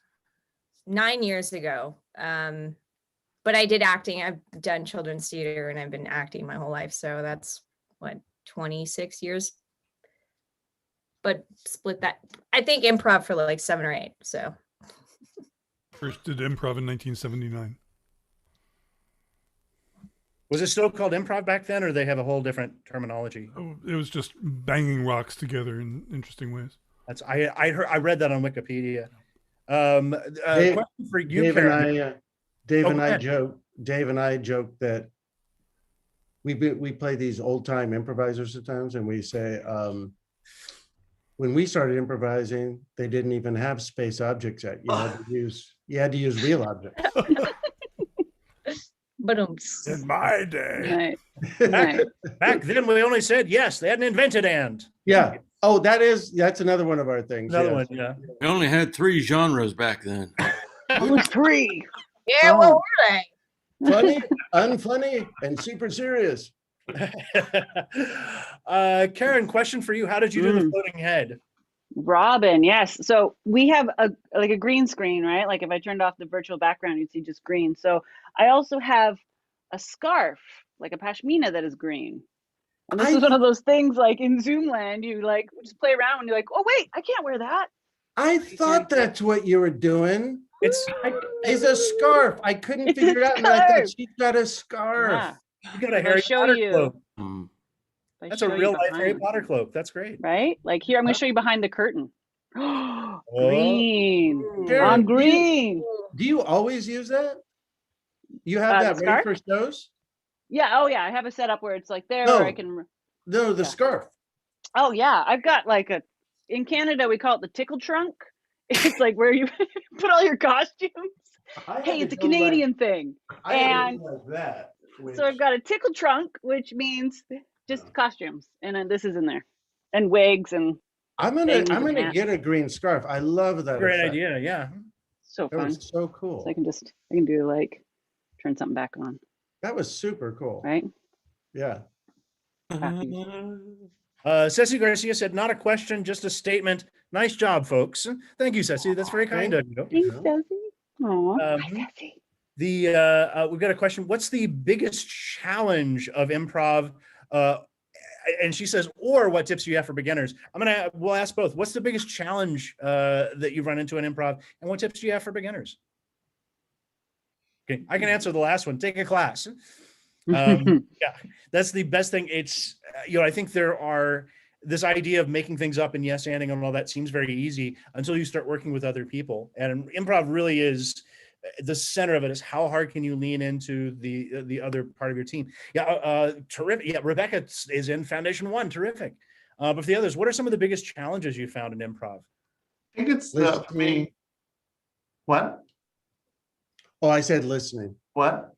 9 years ago. But I did acting. I've done children's theater and I've been acting my whole life. So that's what, 26 years. But split that. I think improv for like 7 or 8. So First did improv in 1979. Was it still called improv back then, or they have a whole different terminology? Oh, it was just banging rocks together in interesting ways. That's I read that on Wikipedia. Dave, Question for you, Dave Karen. and I joke that we play these old time improvisers at times, and we say when we started improvising, they didn't even have space objects yet. You had to use real objects. In my day. Right. Back then, we only said yes. They hadn't invented and. Yeah. Oh, that's another one of our things. Another yes. one, yeah. We only had 3 genres back then. Oh, 3. yeah, what were they? Funny, unfunny, and super serious. Karen, question for you. How did you do the floating head? Robin, yes. So we have a green screen, right? Like if I turned off the virtual background, you'd see just green. So I also have a scarf, like a pashmina that is green. And this is one of those things like in Zoom land, you like just play around and you're like, oh wait, I can't wear that. I thought that's what you were doing. It's a scarf. I couldn't figure it out. And I thought she's got a scarf. Yeah. You got a I'll Harry show Potter you. cloak. If I That's show a you real life Harry behind, Potter cloak. That's great. right? Like here, I'm going to show you behind the curtain. Green. Karen, On green. Do you always use that? You have that ready scarf? for shows? Yeah. Oh, yeah. I have a setup where it's like there. No. Or I can. No, the scarf. Oh, yeah. I've got like in Canada, we call it the tickle trunk. It's like where you put all your costumes. Hey, it's a Canadian thing. And like that. so I've got a tickle trunk, which means just costumes. And then this is in there. And wigs and I'm gonna get a green scarf. I love that. Great effect. idea. Yeah. so That fun. was so cool. So I can do like turn something back on, That was super cool. right? Yeah. Ceci Garcia said, not a question, just a statement. Nice job, folks. Thank you, Ceci. That's very kind of you. Thanks, Desi. Aw, Um, hi, Desi. We've got a question. What's the biggest challenge of improv? And she says, or what tips do you have for beginners? We'll ask both. What's the biggest challenge that you've run into in improv, and what tips do you have for beginners? Okay, I can answer the last one. Take a class. Yeah, that's the best thing. It's I think there are this idea of making things up and yes-anding and all that seems very easy until you start working with other people. And improv really is the center of it. Is how hard can you lean into the other part of your team? Yeah, terrific. Yeah, Rebecca is in Foundation 1. Terrific. But for the others, what are some of the biggest challenges you found in improv? I think it's for me. What? Oh, I said listening. What?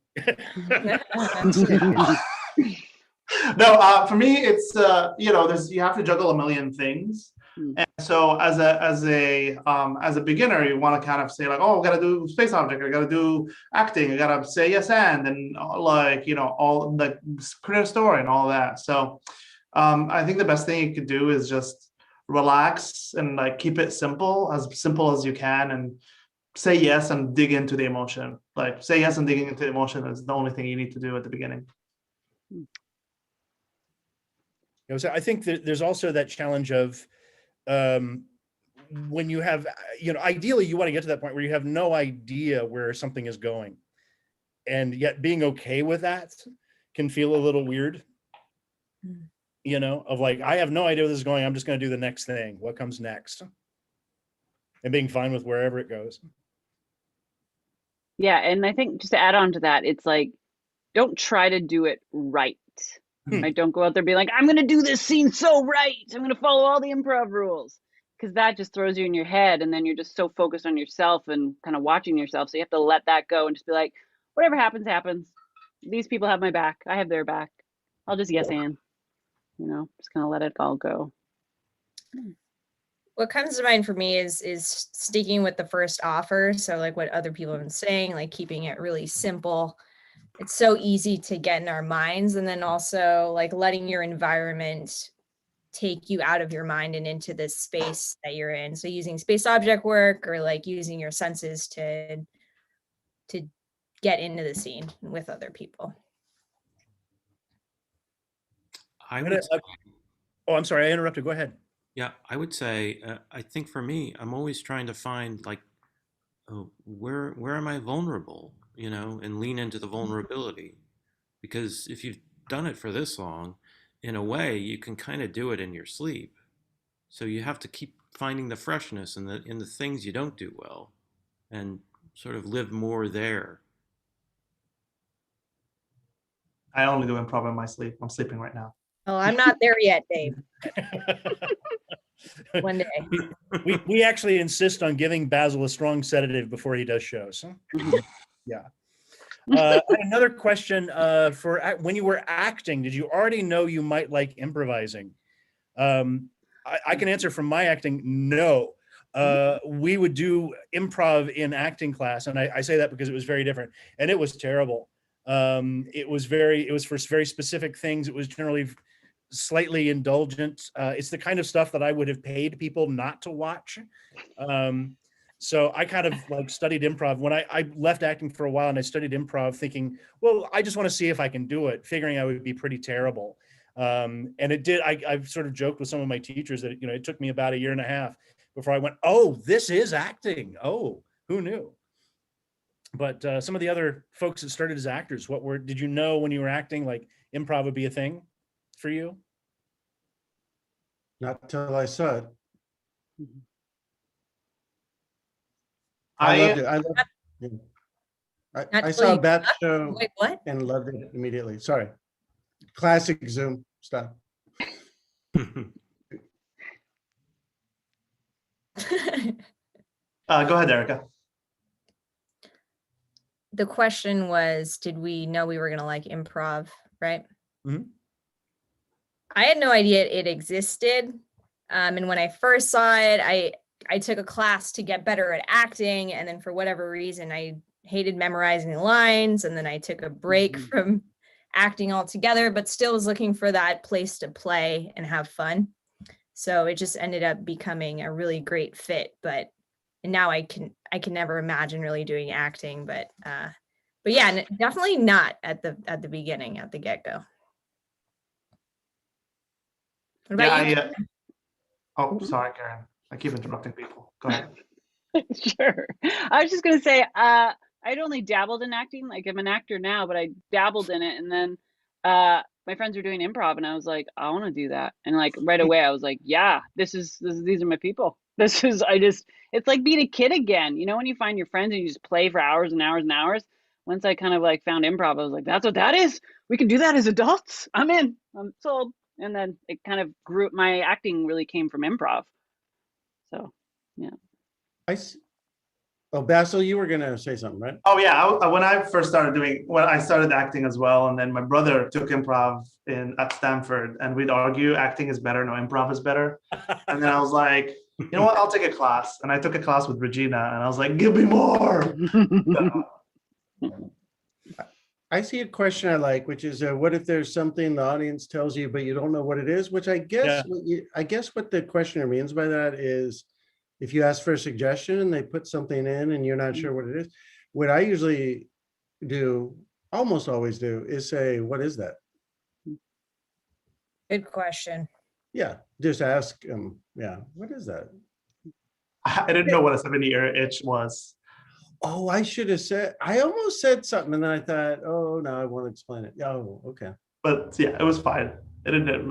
No, for me, it's you have to juggle a million things, and so as a beginner, you want to kind of say like, oh, I got to do space object, I got to do acting, I got to say yes and all the create a story and all that. So, I think the best thing you could do is just relax and like keep it simple as you can, and say yes and dig into the emotion. Like say yes and digging into the emotion is the only thing you need to do at the beginning. So I think that there's also that challenge of when you have, ideally you want to get to that point where you have no idea where something is going. And yet being okay with that can feel a little weird, of like, I have no idea where this is going. I'm just going to do the next thing. What comes next? And being fine with wherever it goes. Yeah, and I think just to add on to that, it's like, don't try to do it right. Right? Don't go out there being like, I'm going to do this scene so right. I'm going to follow all the improv rules. Because that just throws you in your head. And then you're just so focused on yourself and kind of watching yourself. So you have to let that go and just be like, whatever happens, happens. These people have my back. I have their back. I'll just yes and, just kind of let it all go. What comes to mind for me is sticking with the first offer. So like what other people have been saying, like keeping it really simple. It's so easy to get in our minds. And then also like letting your environment take you out of your mind and into this space that you're in. So using space object work or like using your senses to get into the scene with other people. I would, Oh, I'm sorry, I interrupted. Go ahead. yeah, I would say, I think for me, I'm always trying to find like, oh, where am I vulnerable, and lean into the vulnerability. Because if you've done it for this long, in a way, you can kind of do it in your sleep. So you have to keep finding the freshness in the things you don't do well, and sort of live more there. I only do improv in my sleep. I'm sleeping right now. Oh, I'm not there yet, Dave. One day. We actually insist on giving Basil a strong sedative before he does shows. Yeah. I had another question for when you were acting, did you already know you might like improvising? I can answer from my acting, no. We would do improv in acting class, and I say that because it was very different, and it was terrible. It was for very specific things. It was generally slightly indulgent. It's the kind of stuff that I would have paid people not to watch. So I kind of like studied improv when I left acting for a while, and I studied improv thinking, well, I just want to see if I can do it, figuring I would be pretty terrible. And it did. I've sort of joked with some of my teachers that, it took me about 1.5 years before I went, oh, this is acting. Oh, who knew? But some of the other folks that started as actors, did you know when you were acting, like improv would be a thing for you? Not till I saw it. I loved it. I saw a bat show Wait, what? and loved it immediately. Sorry. Classic Zoom stuff. go ahead, Erica. The question was, did we know we were going to like improv, right? Mm-hmm. I had no idea it existed. And when I first saw it, I took a class to get better at acting. And then for whatever reason, I hated memorizing the lines. And then I took a break from acting altogether, but still was looking for that place to play and have fun. So it just ended up becoming a really great fit. And now I can never imagine really doing acting, but yeah, definitely not at the beginning, at the get-go. What about you? Oh, sorry, Karen. I keep interrupting people. Go ahead. Sure. I was just going to say, I'd only dabbled in acting. Like I'm an actor now, but I dabbled in it. And then my friends were doing improv and I was like, I want to do that. And like right away, I was like, yeah, these are my people. It's like being a kid again. When you find your friends and you just play for hours and hours and hours. Once I kind of like found improv, I was like, that's what that is. We can do that as adults. I'm in. I'm sold. And then it kind of grew. My acting really came from improv. So, yeah. Oh, Basil, you were going to say something, right? Oh yeah, when I started acting as well, and then my brother took improv at Stanford, and we'd argue acting is better, no, improv is better. And then I was like, you know what, I'll take a class. And I took a class with Regina, and I was like, give me more. I see a question I like, which is, what if there's something the audience tells you, but you don't know what it is? Which I guess, what the questioner means by that is, if you ask for a suggestion and they put something in and you're not sure what it is, what I usually do, almost always do, is say, what is that? Good question. Yeah, just ask them, yeah, what is that? I didn't know what a 70-year itch was. Oh, I should have said, I almost said something and then I thought, oh, no, I won't explain it. Oh, okay. But yeah, it was fine. It didn't.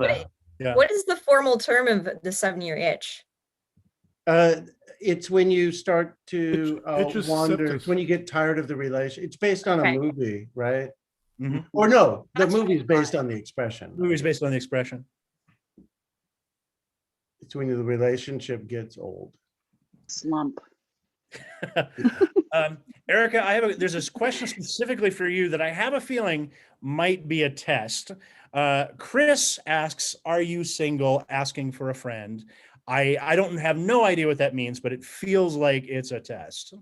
Yeah. What is the formal term of the 7-year itch? It's when you start to Itch wander, septus. it's when you get tired of the relation. It's based on Okay. a movie, right? Mhm. Or no, the That's movie's pretty based fun. on the expression. Movie's based on the expression. It's when the relationship gets old. Slump. Erica, there's this question specifically for you that I have a feeling might be a test. Chris asks, "Are you single?" Asking for a friend. I don't have no idea what that means, but it feels like it's a test.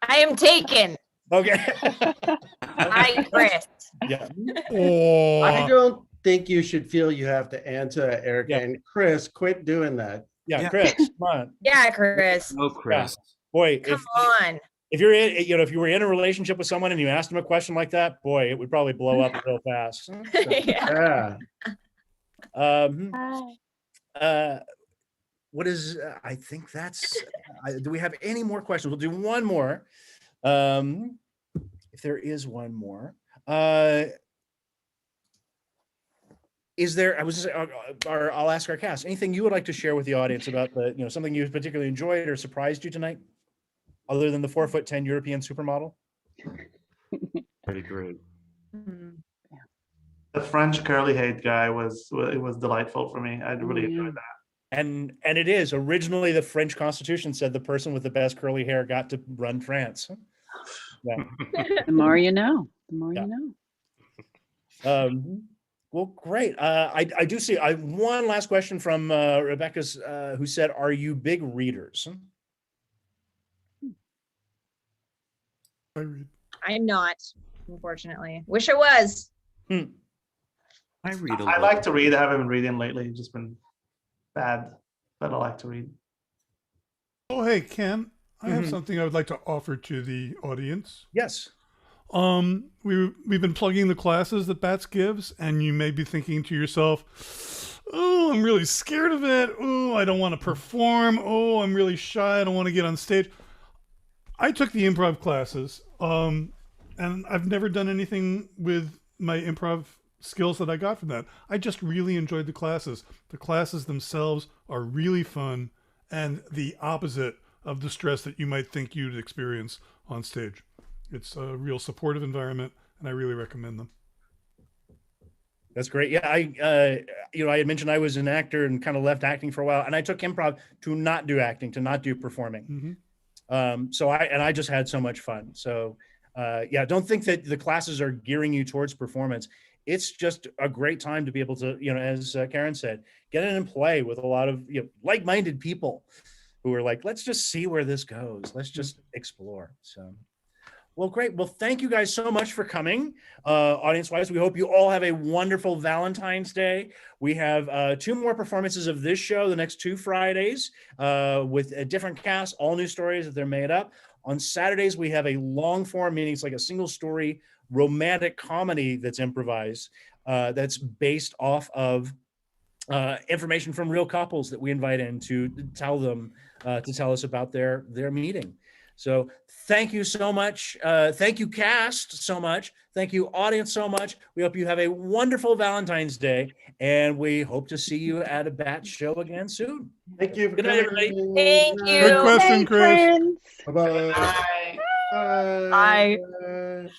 I am taken. Okay. Hi, Chris. Yeah. I don't think you should feel you have to answer, Erica. Yeah. And Chris, quit doing that. Yeah, Chris, come on. Yeah, Chris. No, Chris. Boy, Come on. if you're in, if you were in a relationship with someone and you asked them a question like that, boy, it would probably blow up real fast. So, Yeah. Yeah. what is? I think that's. Do we have any more questions? We'll do one more. If there is one more. Is there? I was. Or I'll ask our cast. Anything you would like to share with the audience about the, something you particularly enjoyed or surprised you tonight, other than the 4'10" European supermodel? Pretty great. The French curly hair guy was delightful for me. I really enjoyed that. And it is originally the French Constitution said the person with the best curly hair got to run France. Yeah. The more you know. The more Yeah. you know. Well, great. I do see one last question from Rebecca's, who said, "Are you big readers?" I read. I'm not, unfortunately. Wish I was. I read a I lot. like to read. I haven't been reading lately. It's just been bad, but I like to read. Oh, hey, Ken, I have Mhm. something I would like to offer to the audience. Yes. We've been plugging the classes that Bats gives, and you may be thinking to yourself, "Oh, I'm really scared of it. Oh, I don't want to perform. Oh, I'm really shy. I don't want to get on stage." I took the improv classes, and I've never done anything with my improv skills that I got from that. I just really enjoyed the classes. The classes themselves are really fun and the opposite of the stress that you might think you'd experience on stage. It's a real supportive environment, and I really recommend them. That's great. Yeah, I had mentioned I was an actor and kind of left acting for a while, and I took improv to not do acting, to not do performing. So I just had so much fun. So yeah, don't think that the classes are gearing you towards performance. It's just a great time to be able to, as Karen said, get in and play with a lot of like-minded people who are like, let's just see where this goes. Let's just explore. So, well, great. Well, thank you guys so much for coming. Audience-wise, we hope you all have a wonderful Valentine's Day. We have 2 more performances of this show the next 2 Fridays with a different cast, all new stories that they're made up. On Saturdays, we have a long form, meaning it's like a single story romantic comedy that's improvised, that's based off of information from real couples that we invite in to tell us about their meeting. So thank you so much. Thank you, cast, so much. Thank you, audience, so much. We hope you have a wonderful Valentine's Day, and we hope to see you at a Bat show again soon. Thank you. Good night, everybody. Thank you. Good question, Hey, Chris. friends. Bye-bye. Bye. Bye. Bye.